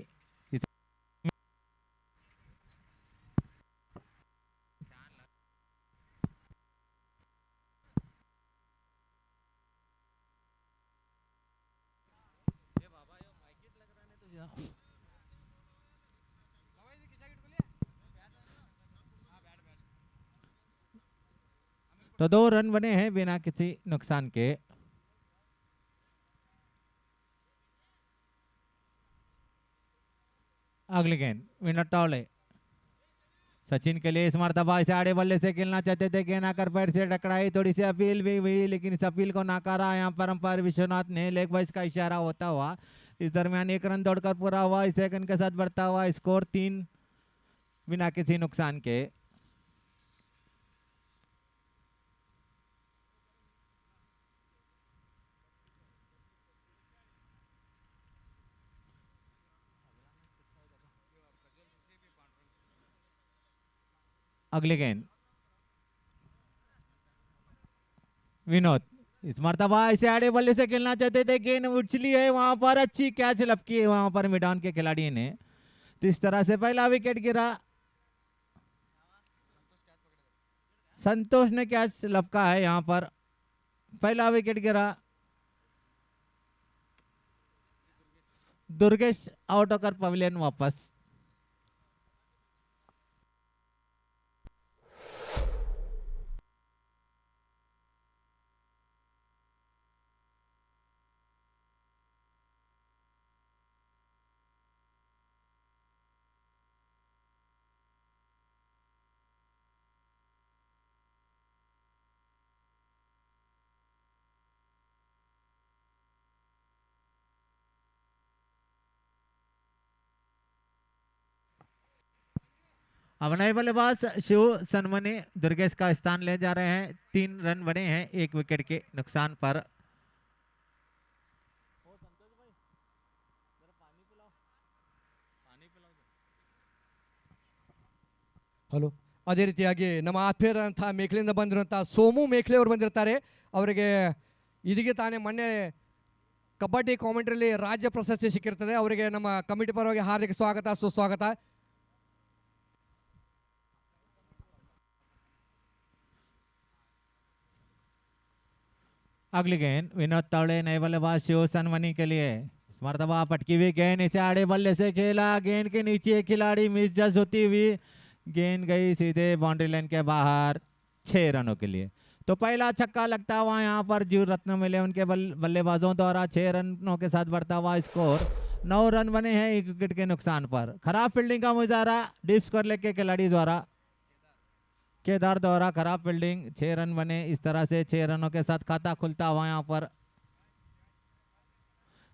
तो 2 रन बने हैं बिना किसी नुकसान के। अगली गेंद विनोद तावड़े। सचिन के लिए इस मरतबा इसे आड़े बल्ले से खेलना चाहते थे, गेंद आकर पैर से टकराई, थोड़ी सी अपील भी हुई लेकिन इस अपील को नकारा यहाँ पर अंपायर विश्वनाथ ने। लेग बाइस का इशारा होता हुआ इस दरमियान 1 रन दौड़कर पूरा हुआ। इस सेकंड के साथ बढ़ता हुआ स्कोर 3 बिना किसी नुकसान के। अगली गेंद विनोद। इस मरतबा इसे आड़े बल्ले से खेलना चाहते थे, गेंद उछली है वहां पर, अच्छी कैच लपकी है वहां पर मिडान के खिलाड़ी ने। तो इस तरह से पहला विकेट गिरा। संतोष ने कैच लपका है यहां पर, पहला विकेट गिरा। दुर्गेश आउट होकर पवेलियन वापस। अब नए बल्लेबाज शिव सनमने दुर्गेश का स्थान ले जा रहे हैं। 3 रन बने हैं 1 विकेट के नुकसान पर। ಹಲೋ, ಅದೇ ರೀತಿಯಾಗಿ ನಮ್ಮ ಆತ್ಮೀಯರಂಥ ಮೇಖ್ಲೆಯಿಂದ ಬಂದಿರುವಂಥ ಸೋಮು ಮೇಖ್ಲೆ ಅವರು ಬಂದಿರ್ತಾರೆ. ಅವರಿಗೆ ಇದೀಗ ತಾನೇ ಮೊನ್ನೆ ಕಬಡ್ಡಿ ಕಾಮೆಂಟ್ರಿಯಲ್ಲಿ ರಾಜ್ಯ ಪ್ರಶಸ್ತಿ ಸಿಕ್ಕಿರ್ತದೆ. ಅವರಿಗೆ ನಮ್ಮ ಕಮಿಟಿ ಪರವಾಗಿ ಹಾರ್ದಿಕ ಸ್ವಾಗತ, ಸುಸ್ವಾಗತ. अगली गेंद विनोद तावड़े नए बल्लेबाज शिव सनमनी के लिए। इस मरतबा पटकी हुई गेंद इसे आड़े बल्ले से खेला, गेंद के नीचे एक खिलाड़ी मिस जस्ट होती हुई गेंद गई सीधे बाउंड्री लाइन के बाहर 6 रनों के लिए। तो पहला छक्का लगता हुआ यहाँ पर जीव रत्नम 11 के बल्लेबाजों द्वारा 6 रनों के साथ बढ़ता हुआ स्कोर 9 रन बने हैं 1 विकेट के नुकसान पर। खराब फील्डिंग का मुजाहरा डीप स्कोर लेके खिलाड़ी द्वारा, केदार द्वारा खराब फील्डिंग। 6 रन बने, इस तरह से 6 रनों के साथ खाता खुलता हुआ यहाँ पर।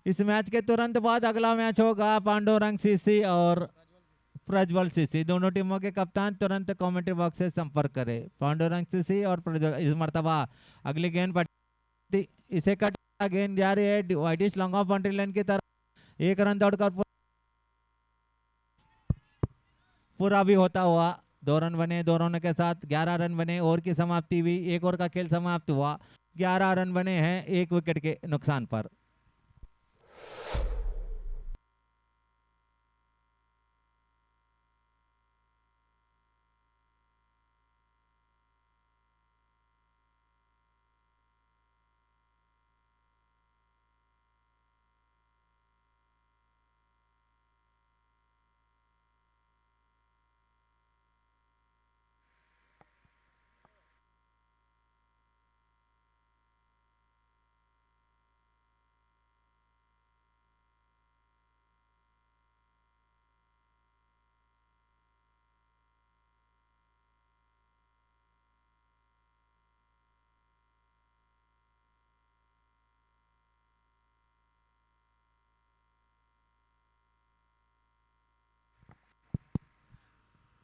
इस मैच के तुरंत बाद अगला मैच होगा पांडुरंग सीसी और प्रज्वल सीसी। दोनों टीमों के कप्तान तुरंत कमेंट्री बॉक्स से संपर्क करें। पांडुरंग सीसी और प्रज्वल। इस मरतबा अगली गेंद पर इसे कट गेंद जा रही है widish long off boundary line की तरफ। 1 रन दौड़कर पूरा भी होता हुआ 2 रन बने। 2 रनों के साथ 11 रन बने। ओवर की समाप्ति हुई, 1 ओवर का खेल समाप्त हुआ। 11 रन बने हैं 1 विकेट के नुकसान पर।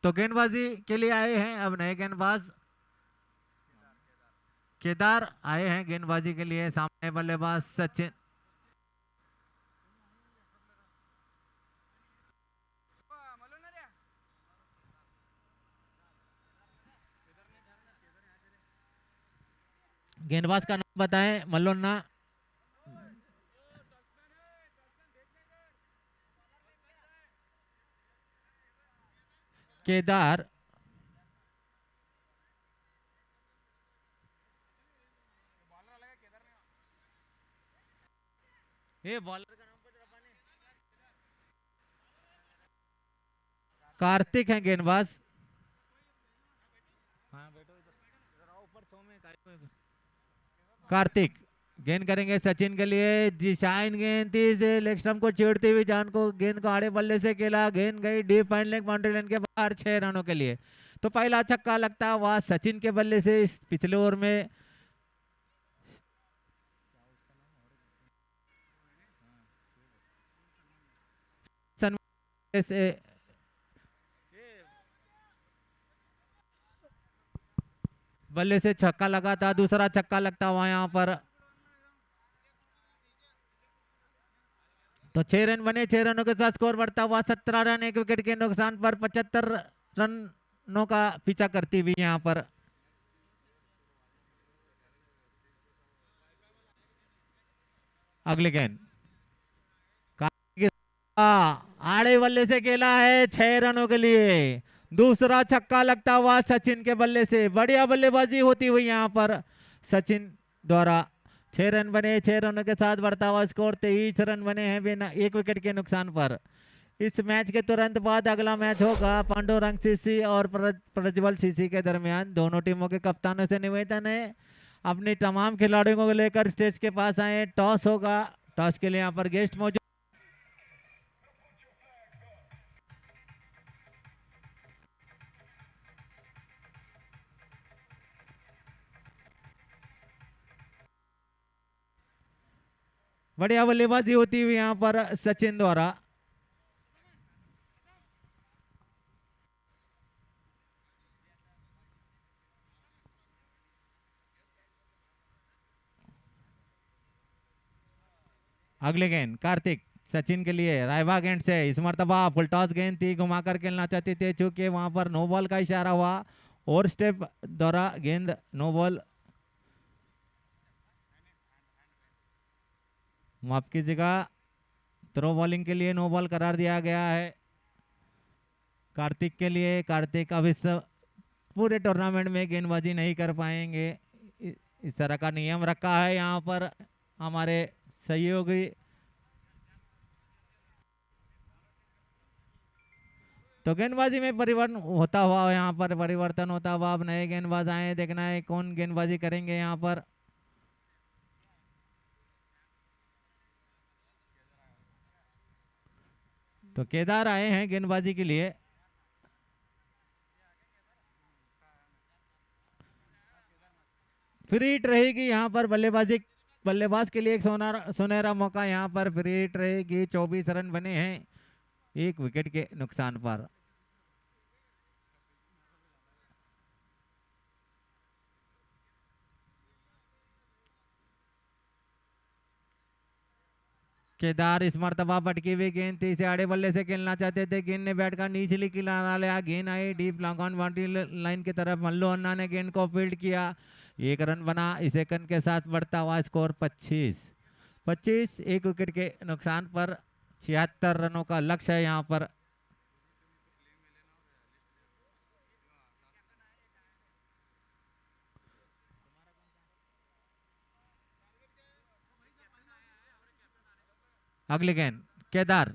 तो गेंदबाजी के लिए आए हैं अब नए गेंदबाज केदार आए हैं गेंदबाजी के लिए। सामने बल्लेबाज सचिन। गेंदबाज का नाम बताएं। मल्लोन्ना। केदार। ये बॉलर का नाम कार्तिक है गेंदबाज। हाँ बैठो इधर आओ ऊपर छो में कार्तिक गेंद करेंगे सचिन के लिए, जी शाइन गेंद थी से लेग स्टंप को छेड़ते हुए जान को गेंद को आड़े बल्ले से खेला, गेंद गई deep fine leg boundary line के बाहर 6 रनों के लिए। तो पहला छक्का लगता हुआ सचिन के बल्ले से इस पिछले ओवर में। से बल्ले से छक्का लगा था, दूसरा छक्का लगता हुआ यहाँ पर। तो 6 रन बने, 6 रनों के साथ स्कोर बढ़ता हुआ 17 रन, 1 विकेट के नुकसान पर 75 रनों का पीछा करती हुई यहाँ पर। अगले गेंद आड़े बल्ले से खेला है 6 रनों के लिए, दूसरा छक्का लगता हुआ सचिन के बल्ले से। बढ़िया बल्लेबाजी होती हुई यहाँ पर सचिन द्वारा। 6 रन बने, 6 रनों के साथ बढ़ता हुआ स्कोर 23 रन बने हैं बिना 1 विकेट के नुकसान पर। इस मैच के तुरंत बाद अगला मैच होगा पांडुरंग सीसी और प्रज्वल सीसी के दरमियान। दोनों टीमों के कप्तानों से निवेदन है अपने तमाम खिलाड़ियों को लेकर स्टेज के पास आए। टॉस होगा, टॉस के लिए यहाँ पर गेस्ट मौजूद। बढ़िया बल्लेबाजी होती हुई यहाँ पर सचिन द्वारा। अगले गेंद कार्तिक सचिन के लिए, रायबा गेंद से इस मर्तबा फुल टॉस गेंद थी, घुमाकर खेलना चाहते थे, चूंकि वहां पर नो बॉल का इशारा हुआ और स्टेप द्वारा गेंद नो बॉल, माफ कीजिएगा, थ्रो बॉलिंग के लिए नो बॉल करार दिया गया है कार्तिक के लिए। कार्तिक अब इस पूरे टूर्नामेंट में गेंदबाजी नहीं कर पाएंगे, इस तरह का नियम रखा है यहाँ पर हमारे सहयोगी। तो गेंदबाजी में परिवर्तन होता हुआ यहाँ पर परिवर्तन होता हुआ अब नए गेंदबाज आए, देखना है कौन गेंदबाजी करेंगे यहाँ पर। तो केदार आए हैं गेंदबाजी के लिए। फ्री हिट रहेगी यहाँ पर बल्लेबाज के लिए एक सुनहरा मौका यहाँ पर फ्री हिट रहेगी। 24 रन बने हैं 1 विकेट के नुकसान पर। केदार इस मर्तबा पटकी हुई गेंद थी, इसे आड़े बल्ले से खेलना चाहते थे, गेंद ने बैट का निचली किनारा लिया, गेंद आई deep long on boundary line की तरफ। मल्लू अन्ना ने गेंद को फील्ड किया, 1 रन बना, इस सेकंड के साथ बढ़ता हुआ स्कोर 25 1 विकेट के नुकसान पर 76 रनों का लक्ष्य है यहाँ पर। अगले गेंद केदार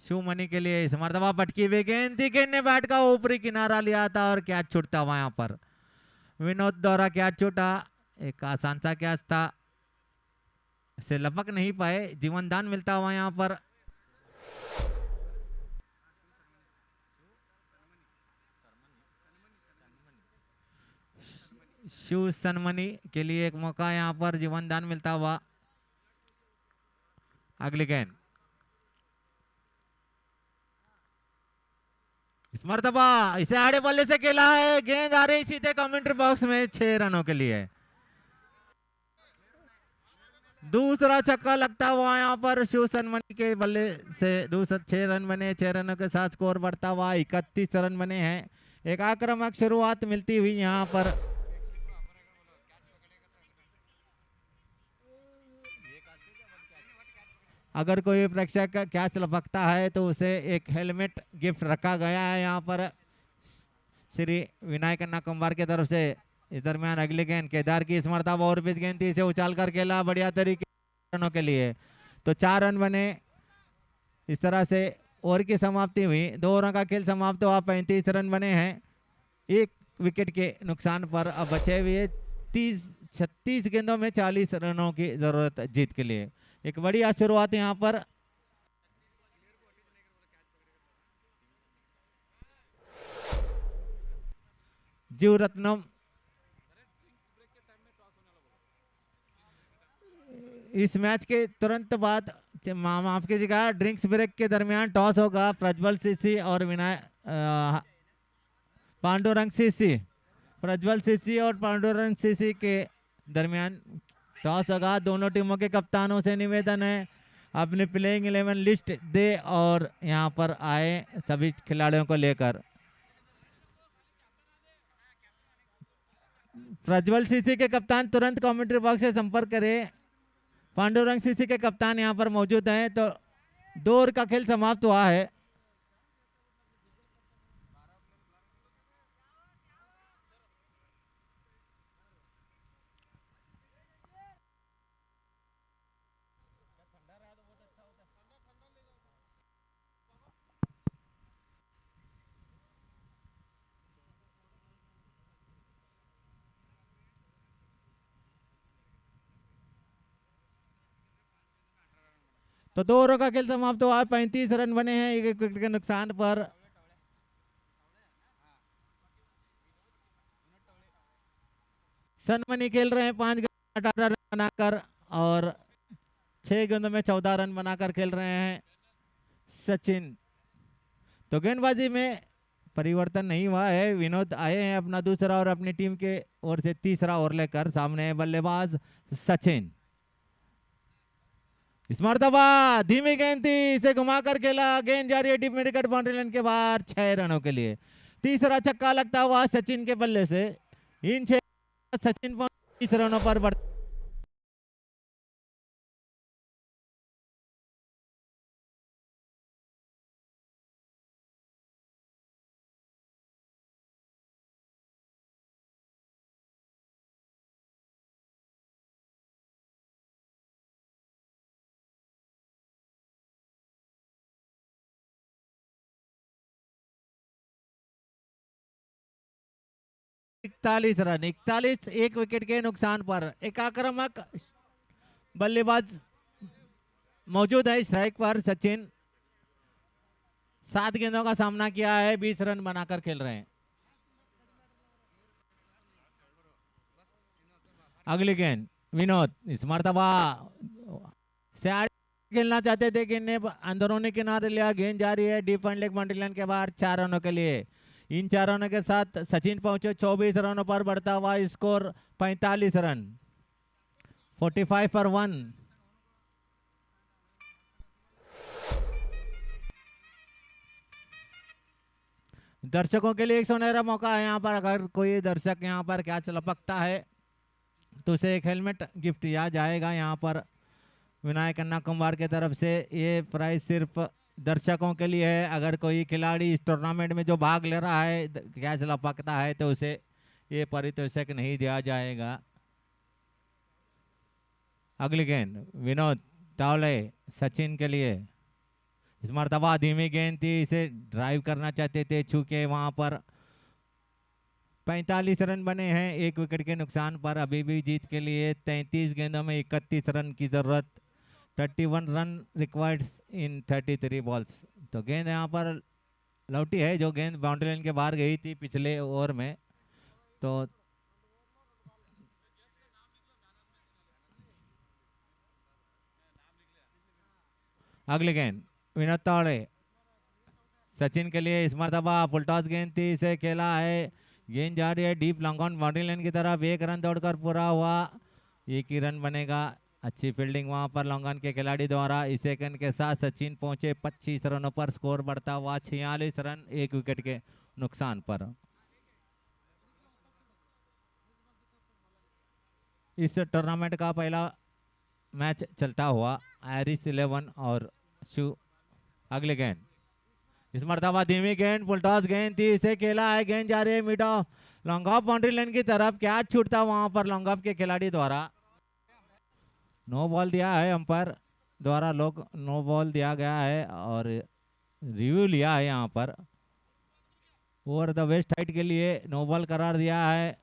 शिवमणि के लिए, इस मर्तबा पटकी हुई गेंद थी, गेंद ने बैट का ऊपरी किनारा लिया था और कैच छूटता हुआ यहाँ पर। विनोद द्वारा कैच छूटा, एक आसान सा कैच था, इसे लपक नहीं पाए, जीवन दान मिलता हुआ यहाँ पर। शिव सनमनी के लिए एक मौका यहाँ पर जीवन दान मिलता हुआ। अगली गेंद इस मर्तबा इसे आड़े बल्ले से खेला है, गेंद आ रही सीधे कमेंट्री बॉक्स में 6 रनों के लिए। दूसरा छक्का लगता हुआ यहाँ पर शिव सनमनी के बल्ले से। दूसरा 6 रन बने, 6 रनों के साथ स्कोर बढ़ता हुआ 31 रन बने हैं। एक आक्रामक शुरुआत मिलती हुई यहाँ पर। अगर कोई प्रेक्षक का कैच लपकता है तो उसे एक हेलमेट गिफ्ट रखा गया है यहाँ पर श्री विनायक अन्ना कुंभार की तरफ से। इस दरमियान अगले गेंद केदार की इस मर्तबा और पिच गेंद थी, इसे उछाल कर खेला बढ़िया तरीके रनों के लिए। तो 4 रन बने, इस तरह से ओवर की समाप्ति हुई। 2 ओवरों का खेल समाप्त हुआ, 35 रन बने हैं। एक विकेट के नुकसान पर अब बचे हुए 36 गेंदों में 40 रनों की जरूरत जीत के लिए। एक बढ़िया शुरुआत यहाँ पर। जीव रत्नम इस मैच के तुरंत बाद, माफ कीजिएगा, ड्रिंक्स ब्रेक के दरमियान टॉस होगा प्रज्वल सीसी और विनय पांडुरंग सीसी। प्रज्वल सीसी और पांडुरंग सीसी के दरमियान टॉस होगा। दोनों टीमों के कप्तानों से निवेदन है अपनी प्लेइंग 11 लिस्ट दे और यहाँ पर आए सभी खिलाड़ियों को लेकर। प्रज्वल सीसी के कप्तान तुरंत कमेंट्री बॉक्स से संपर्क करें। पांडुरंग सीसी के कप्तान यहाँ पर मौजूद हैं। तो 2 ओवर का खेल समाप्त हुआ है। तो 2 ओवरों का खेल समाप्त हुआ है। 35 रन बने हैं एक विकेट के नुकसान पर। सनमनी खेल रहे हैं 5 गेंदों में 18 रन बनाकर और 6 गेंदों में 14 रन बनाकर खेल रहे हैं सचिन। तो गेंदबाजी में परिवर्तन नहीं हुआ है। विनोद आए हैं अपना दूसरा और अपनी टीम के ओर से तीसरा ओवर लेकर। सामने बल्लेबाज सचिन। इस मर्तबा धीमी गेंद थी, इसे घुमाकर खेला। गेंद जा रही है deep mid wicket boundary line के बाहर 6 रनों के लिए। तीसरा छक्का लगता हुआ सचिन के बल्ले से। इन 6 सचिन 30 रनों पर बढ़। इकतालीस रन, 41 एक विकेट के नुकसान पर। एक आक्रामक बल्लेबाज मौजूद है स्ट्राइक पर सचिन। 7 गेंदों का सामना किया है, 20 रन बनाकर खेल रहे हैं। अगली गेंद विनोद। इस मर्तबा से खेलना चाहते थे कि इन्हें अंदरूनी किनारे लिया। गेंद जा रही है डीप लेग बाउंड्री लाइन के बाहर 4 रनों के लिए। इन 4 रनों के साथ सचिन पहुंचे 24 रनों पर बढ़ता हुआ स्कोर 45 रन, 45 for 1। दर्शकों के लिए एक सुनहरा मौका है यहाँ पर। अगर कोई दर्शक यहाँ पर कैच लपकता है तो उसे एक हेलमेट गिफ्ट किया जाएगा। यहाँ पर विनायक अन्ना कुमार की तरफ से ये प्राइज सिर्फ दर्शकों के लिए है। अगर कोई खिलाड़ी इस टूर्नामेंट में जो भाग ले रहा है कैच लपकता है तो उसे ये पारितोषिक नहीं दिया जाएगा। अगली गेंद विनोद टावले सचिन के लिए। इस मर्तबा धीमी गेंद थी, इसे ड्राइव करना चाहते थे, चूंकि वहां पर 45 रन बने हैं एक विकेट के नुकसान पर। अभी भी जीत के लिए 33 गेंदों में 31 रन की जरूरत। 31 रन रिक्वायर्ड इन 33 बॉल्स। तो गेंद यहाँ पर लौटी है, जो गेंद बाउंड्री लाइन के बाहर गई थी पिछले ओवर में। तो अगली गेंद विनोद तावड़े सचिन के लिए। इस मर्तबा फुलटॉस गेंद थी, इसे खेला है। गेंद जा रही है deep long on boundary line की तरफ। 1 रन दौड़कर पूरा हुआ, 1 ही रन बनेगा। अच्छी फील्डिंग वहां पर लॉन्ग ऑन के खिलाड़ी द्वारा। इस सेकंड के साथ सचिन पहुंचे 25 रनों पर। स्कोर बढ़ता हुआ 46 रन एक विकेट के नुकसान पर। इस टूर्नामेंट का पहला मैच चलता हुआ आयरिश 11 और शू। अगले गेंद इस मर्तबा धीमी गेंद फुलटॉस गेंद थी, इसे खेला है। गेंद जा रही है mid of long off boundary line की तरफ। कैच छूटता वहां पर लॉन्ग ऑफ के खिलाड़ी द्वारा। नो बॉल दिया है अंपायर द्वारा, नो बॉल दिया गया है और रिव्यू लिया है यहाँ पर। ओवर द वेस्ट हाइट के लिए नो बॉल करार दिया है।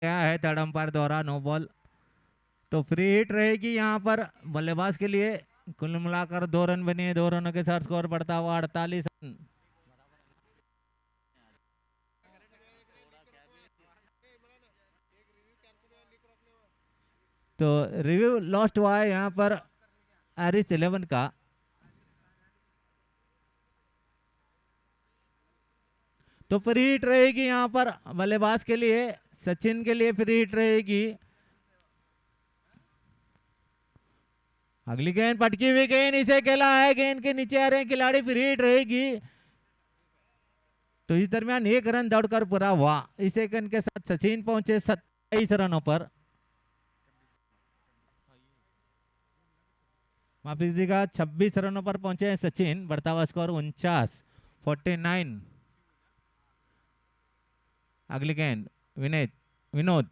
क्या है थर्ड अंपायर द्वारा नो बॉल। तो फ्री हिट रहेगी यहाँ पर बल्लेबाज के लिए। कुल मिलाकर 2 रन बने, 2 रनों के साथ स्कोर बढ़ता हुआ 48 रन। तो रिव्यू लॉस्ट हुआ है यहाँ पर एरिस 11 का। तो फ्री हिट रहेगी यहाँ पर बल्लेबाज के लिए, सचिन के लिए फ्री हिट रहेगी। अगली गेंद पटकी हुई गेंद, इसे खेला है, गेंद के नीचे आ रहे हैं खिलाड़ी, फ्री हिट रहेगी। तो इस दरमियान 1 रन दौड़कर पूरा हुआ। इस सेकंड के साथ सचिन पहुंचे 27 रनों पर। माफ कीजिएगा 26 रनों पर पहुंचे हैं सचिन, बढ़ता हुआ स्कोर 49। अगली गेंद विनोद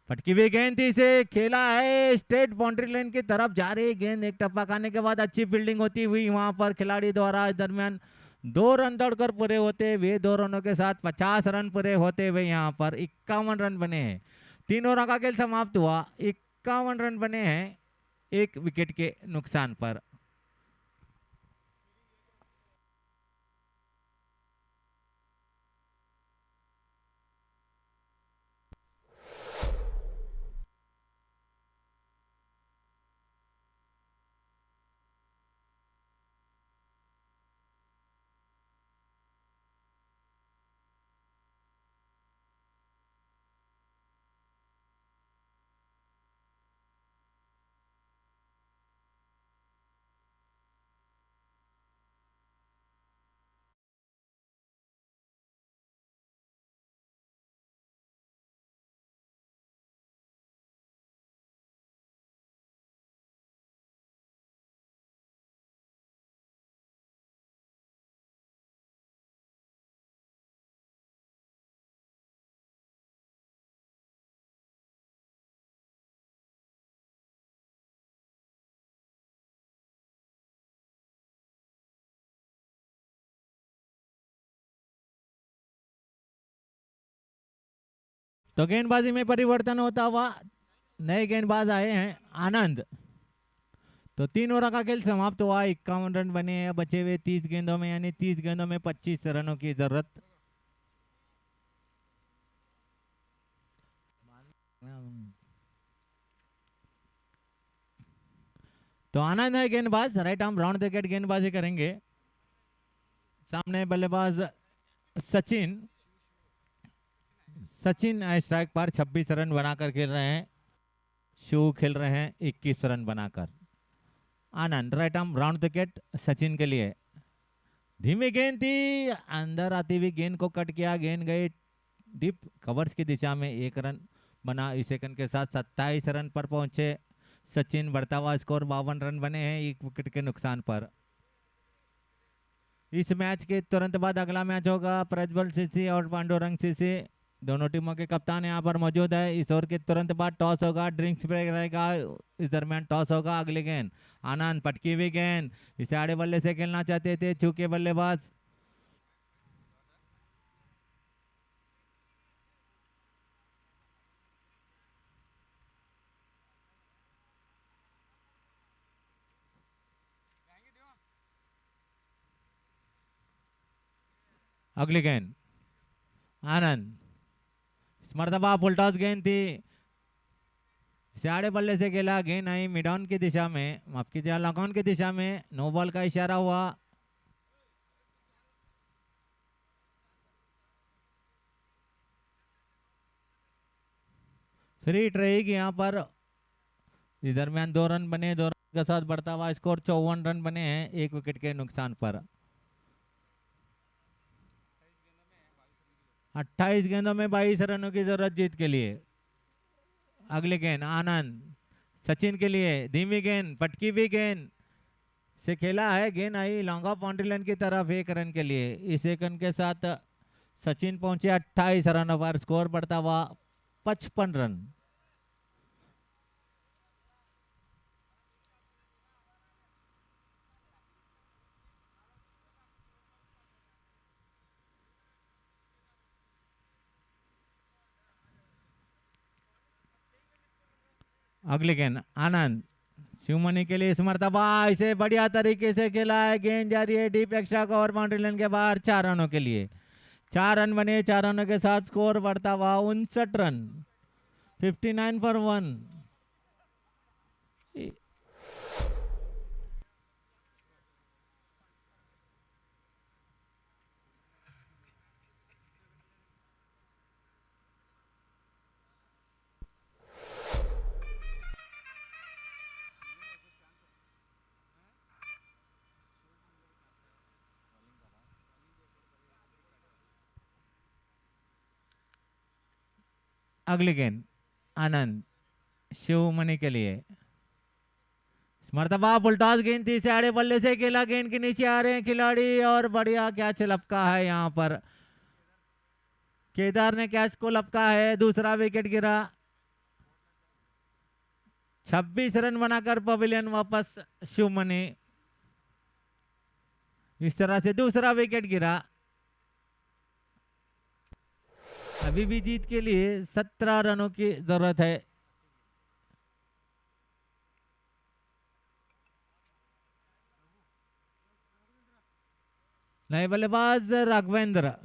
फटकी हुई गेंद थी, इसे खेला है, स्ट्रेट बाउंड्री लाइन की तरफ जा रही गेंद। एक टप्पा खाने के बाद अच्छी फील्डिंग होती हुई वहां पर खिलाड़ी द्वारा। इस दरमियान 2 रन दौड़कर पूरे होते हुए, 2 रनों के साथ 50 रन पूरे होते हुए यहाँ पर 51 रन बने हैं। 3 ओवर का खेल समाप्त हुआ, 51 रन बने हैं 1 विकेट के नुकसान पर। तो गेंदबाजी में परिवर्तन होता हुआ नए गेंदबाज आए हैं आनंद। तो 3 ओवर का खेल समाप्त हुआ, 51 रन बने हैं बचे हुए 30 गेंदों में, यानी 30 गेंदों में 25 रनों की जरूरत। तो आनंद है गेंदबाज, right arm round the wicket गेंदबाजी करेंगे। सामने बल्लेबाज सचिन स्ट्राइक पर 26 रन बनाकर खेल रहे हैं। शू खेल रहे हैं 21 रन बनाकर। Anand right arm round the wicket Sachin के लिए। धीमी गेंद थी, अंदर आती हुई गेंद को कट किया, गेंद गई डीप कवर्स की दिशा में, 1 रन बना। इस सेकंड के साथ 27 रन पर पहुंचे सचिन, बढ़ता हुआ स्कोर 52 रन बने हैं 1 विकेट के नुकसान पर। इस मैच के तुरंत बाद अगला मैच होगा प्रज्वल सीसी और पांडुरंग सीसी, दोनों टीमों के कप्तान यहाँ पर मौजूद है। इस ओवर के तुरंत बाद टॉस होगा, ड्रिंक्स ब्रेक रहेगा, इस दरमियान टॉस होगा। अगली गेंद आनंद पटकी हुई गेंद, इसे आड़े बल्ले से खेलना चाहते थे चूके बल्लेबाज। अगली गेंद आनंद, इस मरतबा फुल टॉस गेंद थी, साड़े बल्ले से खेला, गेंद आई मिड ऑन की दिशा में, माफ कीजिए लॉक ऑन की दिशा में, नो बॉल का इशारा हुआ। फ्री हिट रहेगी यहाँ पर। इस दरमियान 2 रन बने, 2 रन के साथ बढ़ता हुआ स्कोर 54 रन बने हैं 1 विकेट के नुकसान पर। 28 गेंदों में 22 रनों की जरूरत जीत के लिए। अगले गेंद आनंद, सचिन के लिए धीमी गेंद, पटकी भी गेंद से खेला है, गेंद I long off boundary line की तरफ 1 रन के लिए। इस 1 रन के साथ सचिन पहुंचे 28 रनों पर, स्कोर बढ़ता हुआ 55 रन। अगले गेंद आनंद, शिवमणि के लिए इस मरतबा इसे बढ़िया तरीके से खेला है, गेंद जा रही है deep extra cover boundary line के बाहर 4 रनों के लिए। 4 रन बने, 4 रनों के साथ स्कोर बढ़ता हुआ 59 रन, 59 फॉर 1। अगली गेंद आनंद, शिवमणि के लिए मरतबा फुलटॉस गेंद थी, साड़े बल्ले से खेला, गेंद के नीचे आ रहे हैं खिलाड़ी और बढ़िया कैच लपका है यहाँ पर। केदार ने कैच को लपका है, दूसरा विकेट गिरा। 26 रन बनाकर पवेलियन वापस शिवमणि। इस तरह से दूसरा विकेट गिरा। अभी भी जीत के लिए 17 रनों की जरूरत है। नए बल्लेबाज राघवेंद्र।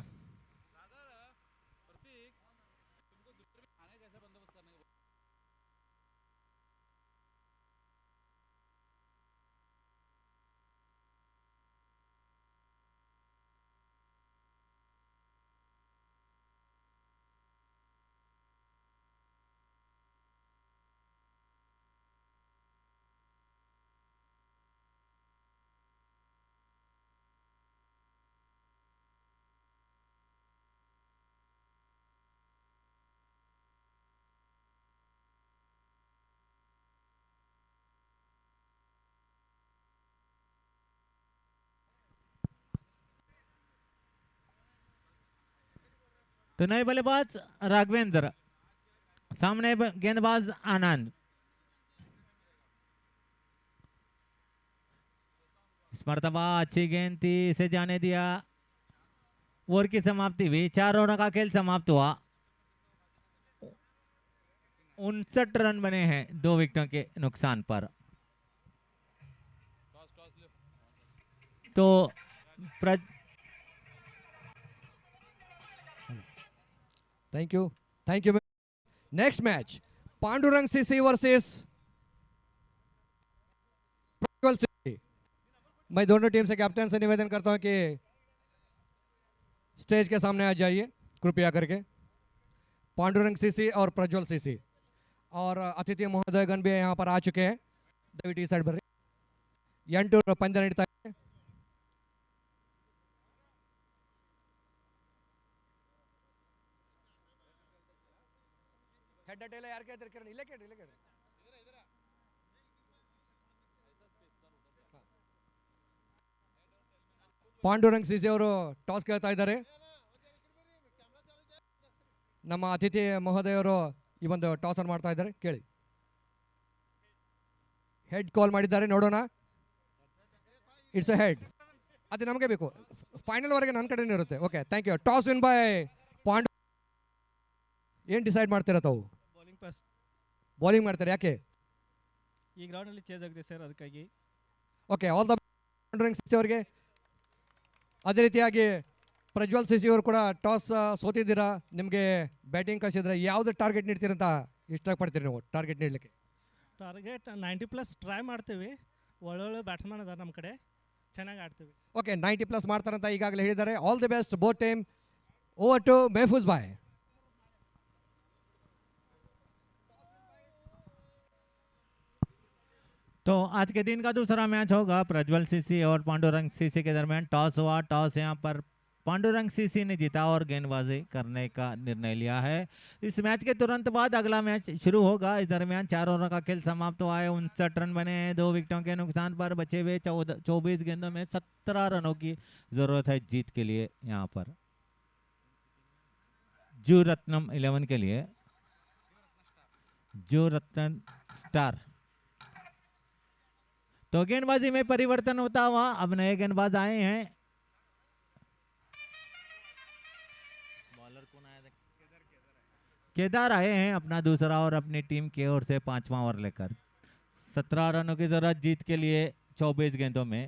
तो नए बल्लेबाज राघवेंद्र, सामने गेंदबाज आनंद। इस मरतबा अच्छी गेंद थी, इसे जाने दिया। ओवर की समाप्ति हुई, 4 ओवर का खेल समाप्त हुआ। 59 रन बने हैं 2 विकेटों के नुकसान पर। तो thank you, thank you. Next match Pandurang CC versus Prajwal Singh. मैं दोनों टीम से कैप्टन से निवेदन करता हूं कि स्टेज के सामने आ जाइए कृपया करके। पांडुरंग सीसी और प्रज्वल सीसी और अतिथि महोदयगण भी यहाँ पर आ चुके हैं। दयविಟ್ಟು ಈ ಸೈಡ್ ಬರ್ರಿ। 8 ಪಂದ್ಯ ನಡೀತಾ ಇದೆ। ಹೆಡ್ ಅಡ್ಡ ಎಲ್ಲ ಯಾರು ಕೇಳ್ತಾರೆ ಕಿರಣ್? ಇಲ್ಲೇ ಕೇಳ್ರಿ, ಇಲ್ಲೇ ಕೇಳ್ರಿ। ಪಾಂಡುರಂಗ್ ಸಿಸಿ ಅವರು ಟಾಸ್ ಕೇಳ್ತಾ ಇದ್ದಾರೆ। ನಮ್ಮ ಅತಿಥಿ ಮಹೋದಯರು ಈ ಒಂದು ಟಾಸ್ ಅನ್ನು ಮಾಡ್ತಾ ಇದ್ದಾರೆ, ಕೇಳಿ। ಹೆಡ್ ಕಾಲ್ ಮಾಡಿದ್ದಾರೆ, ನೋಡೋಣ। ಇಟ್ಸ್ ಅ ಹೆಡ್, ಅದು ನಮಗೆ ಬೇಕು, ಫೈನಲ್ ವರೆಗೆ ನನ್ನ ಕಡೆನೇ ಇರುತ್ತೆ। Okay, thank you. Toss win by Pandu. ಏನು ಡಿಸೈಡ್ ಮಾಡ್ತೀರಾ ತಾವು? ಬೌಲಿಂಗ್ ಫಸ್ಟ್ ಬೌಲಿಂಗ್ ಮಾಡ್ತಾರೆ, ಯಾಕೆ? ಈ ಗ್ರೌಂಡಲ್ಲಿ ಚೇಂಜ್ ಆಗಿದೆ ಸರ್, ಅದಕ್ಕಾಗಿ। Okay, all the Pandurang CC ಅವರಿಗೆ। ಅದೇ ರೀತಿಯಾಗಿ ಪ್ರಜ್ವಲ್ ಸಿಸಿ ಅವರು ಕೂಡ ಟಾಸ್ ಸೋತಿದ್ದೀರಾ, ನಿಮಗೆ ಬ್ಯಾಟಿಂಗ್ ಕಳಿಸಿದ್ರೆ ಯಾವ್ದು ಟಾರ್ಗೆಟ್ ನೀಡ್ತೀರಂತ ಇಷ್ಟಪಡ್ತೀರಿ ನೀವು ಟಾರ್ಗೆಟ್ ನೀಡಲಿಕ್ಕೆ? ಟಾರ್ಗೆಟ್ 90+ ಟ್ರೈ ಮಾಡ್ತೀವಿ. ಒಳ್ಳೊಳ್ಳೆ ಬ್ಯಾಟ್ಸ್ಮನ್ ಅದಾರ ನಮ್ಮ ಕಡೆ, ಚೆನ್ನಾಗಿ ಆಡ್ತೀವಿ. ಓಕೆ 90+ ಮಾಡ್ತಾರಂತ ಈಗಾಗಲೇ ಹೇಳಿದ್ದಾರೆ. All the best both team. Over to Mehfooz ಬಾಯ್. तो आज के दिन का दूसरा मैच होगा प्रज्वल सीसी और पांडुरंग सीसी के दरमियान। टॉस हुआ, टॉस यहाँ पर पांडुरंग सीसी ने जीता और गेंदबाजी करने का निर्णय लिया है। इस मैच के तुरंत बाद अगला मैच शुरू होगा। इस दरमियान 4 ओवर का खेल समाप्त हुआ है। 59 रन बने हैं। 2 विकेटों के नुकसान पर बचे हुए 24 गेंदों में 17 रनों की जरूरत है जीत के लिए। यहाँ पर जो रत्नम 11 के लिए जो रत्न स्टार। तो गेंदबाजी में परिवर्तन होता हुआ अब नए गेंदबाज आए हैं। बॉलर कौन आया? केदार आए हैं अपना दूसरा और अपनी टीम की ओर से 5वां ओवर लेकर। 17 रनों की जरूरत जीत के लिए 24 गेंदों में।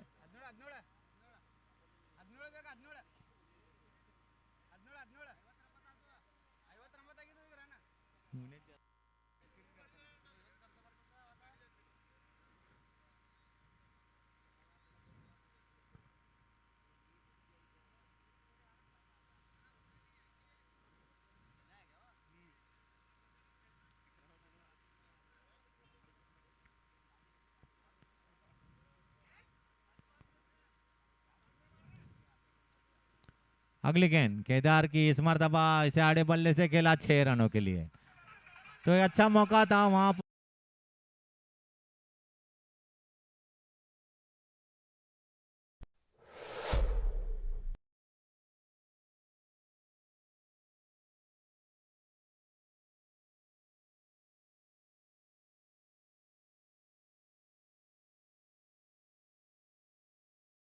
अगली गेंद केदार की, इस मरतबा इसे आड़े बल्ले से खेला 6 रनों के लिए। तो ये अच्छा मौका था वहां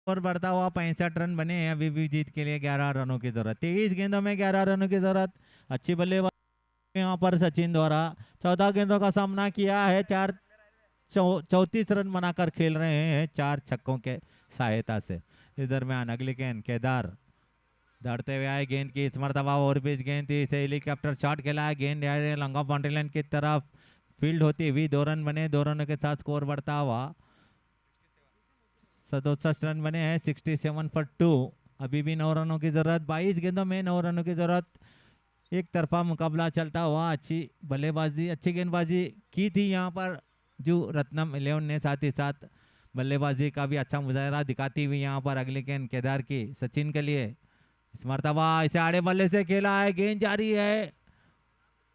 और बढ़ता हुआ 65 रन बने हैं अभी भी जीत के लिए। 11 रनों की जरूरत, 23 गेंदों में 11 रनों की जरूरत। अच्छी बल्लेबाजी यहाँ पर सचिन द्वारा 14 गेंदों का सामना किया है। 34 रन बनाकर खेल रहे हैं 4 छक्कों के सहायता से। इस दरमियान अगली गेंद केदार दौड़ते हुए आए, गेंद की इस मरतबा और बीच गेंद थी, इसे हेलीकॉप्टर शॉट खेला है। गेंद लंगा बाउंड्री लाइन की तरफ फील्ड होती हुई 2 रन बने। 2 रनों के साथ स्कोर बढ़ता हुआ 67 रन बने हैं। 67 for 2। अभी भी 9 रनों की जरूरत। 22 गेंदों में 9 रनों की जरूरत। एक तरफा मुकाबला चलता हुआ। अच्छी बल्लेबाजी, अच्छी गेंदबाजी की थी यहाँ पर जो रत्नम 11 ने, साथ ही साथ बल्लेबाजी का भी अच्छा मुजाहरा दिखाती हुई यहाँ पर अगली गेंद केदार की सचिन के लिए। इस मरतबा इसे आड़े बल्ले से खेला है, गेंद जारी है।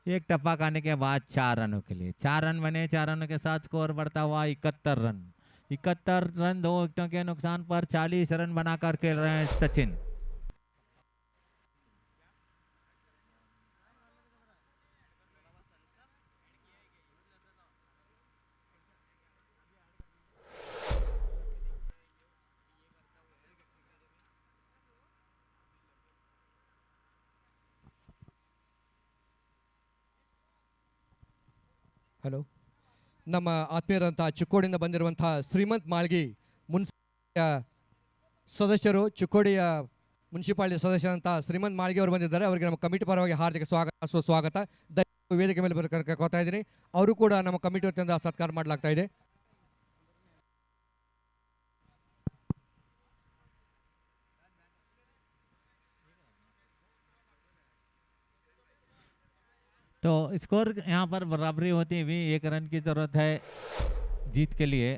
एक टप्पा खाने के बाद 4 रनों के लिए 4 रन बने। 4 रनों के साथ स्कोर बढ़ता हुआ 71 रन। 71 रन 2 विकेटों के नुकसान पर 40 रन बनाकर खेल रहे हैं सचिन। ಹಲೋ, ನಮ್ಮ ಆತ್ಮೀಯರಂಥ ಚಿಕ್ಕೋಡಿಯಿಂದ ಬಂದಿರುವಂಥ ಶ್ರೀಮಂತ್ ಮಾಳ್ಗಿ ಮುನ್ಸಿಪಾಲಿಟಿಯ ಸದಸ್ಯರು, ಚಿಕ್ಕೋಡಿಯ ಮುನ್ಸಿಪಾಲಿಟಿ ಸದಸ್ಯರಂಥ ಶ್ರೀಮಂತ್ ಮಾಳ್ಗಿ ಅವರು ಬಂದಿದ್ದಾರೆ. ಅವರಿಗೆ ನಮ್ಮ ಕಮಿಟಿ ಪರವಾಗಿ ಹಾರ್ದಿಕ ಸುಸ್ವಾಗತ. ದಯವಿಟ್ಟು ವೇದಿಕೆ ಮೇಲೆ ಬರ್ಕೋತಾ ಇದ್ದೀನಿ. ಅವರು ಕೂಡ ನಮ್ಮ ಕಮಿಟಿ ವತಿಯಿಂದ ಸತ್ಕಾರ ಮಾಡಲಾಗ್ತಾ ಇದೆ. तो स्कोर यहाँ पर बराबरी होती हुई 1 रन की जरूरत है जीत के लिए।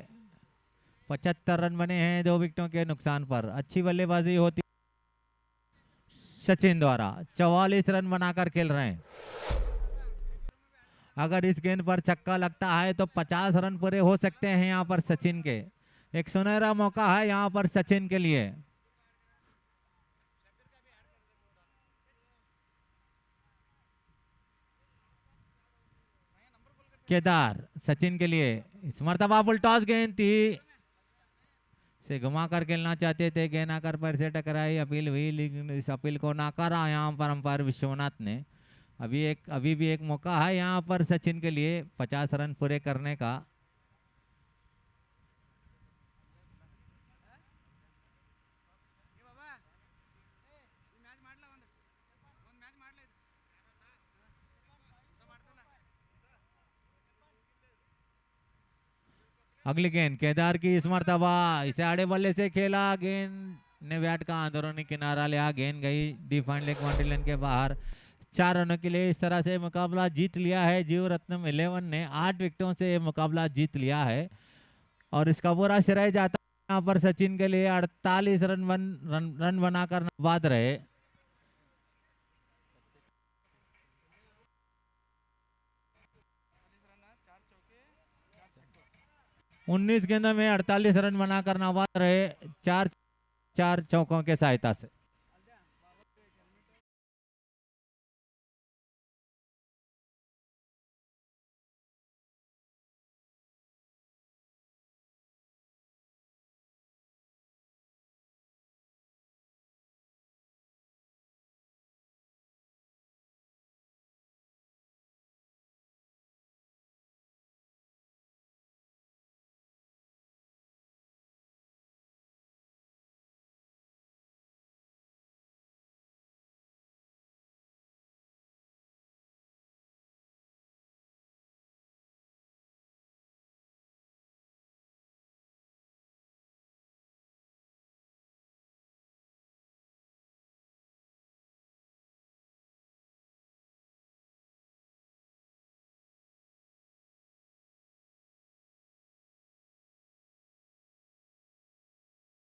75 रन बने हैं 2 विकेटों के नुकसान पर। अच्छी बल्लेबाजी होती सचिन द्वारा। 44 रन बनाकर खेल रहे हैं। अगर इस गेंद पर छक्का लगता है तो 50 रन पूरे हो सकते हैं यहाँ पर सचिन के। एक सुनहरा मौका है यहाँ पर सचिन के लिए। केदार सचिन के लिए, इस मरतबा फुल टॉस गेंद थी, से घुमा कर खेलना चाहते थे, गेंद आकर पैर से टकराई, अपील हुई लेकिन इस अपील को नाकारा यहाँ पर अंपायर विश्वनाथ ने। अभी भी एक मौका है यहाँ पर सचिन के लिए 50 रन पूरे करने का। अगली गेंद केदार की इस मर्तबा इसे आड़े बल्ले से खेला, गेंद ने बैट का अंदरूनी किनारा लिया, गेंद गई डिफेंड लेग बाउंड्री लाइन के बाहर। 4 रनों के लिए इस तरह से मुकाबला जीत लिया है जीव रत्नम 11 ने। 8 विकेटों से ये मुकाबला जीत लिया है और इसका पूरा श्रेय जाता है यहाँ पर सचिन के लिए। 48 रन बनाकर बाद रहे। 19 गेंदों में 48 रन बनाकर नाबाद रहे, 4 चौकों के सहायता से।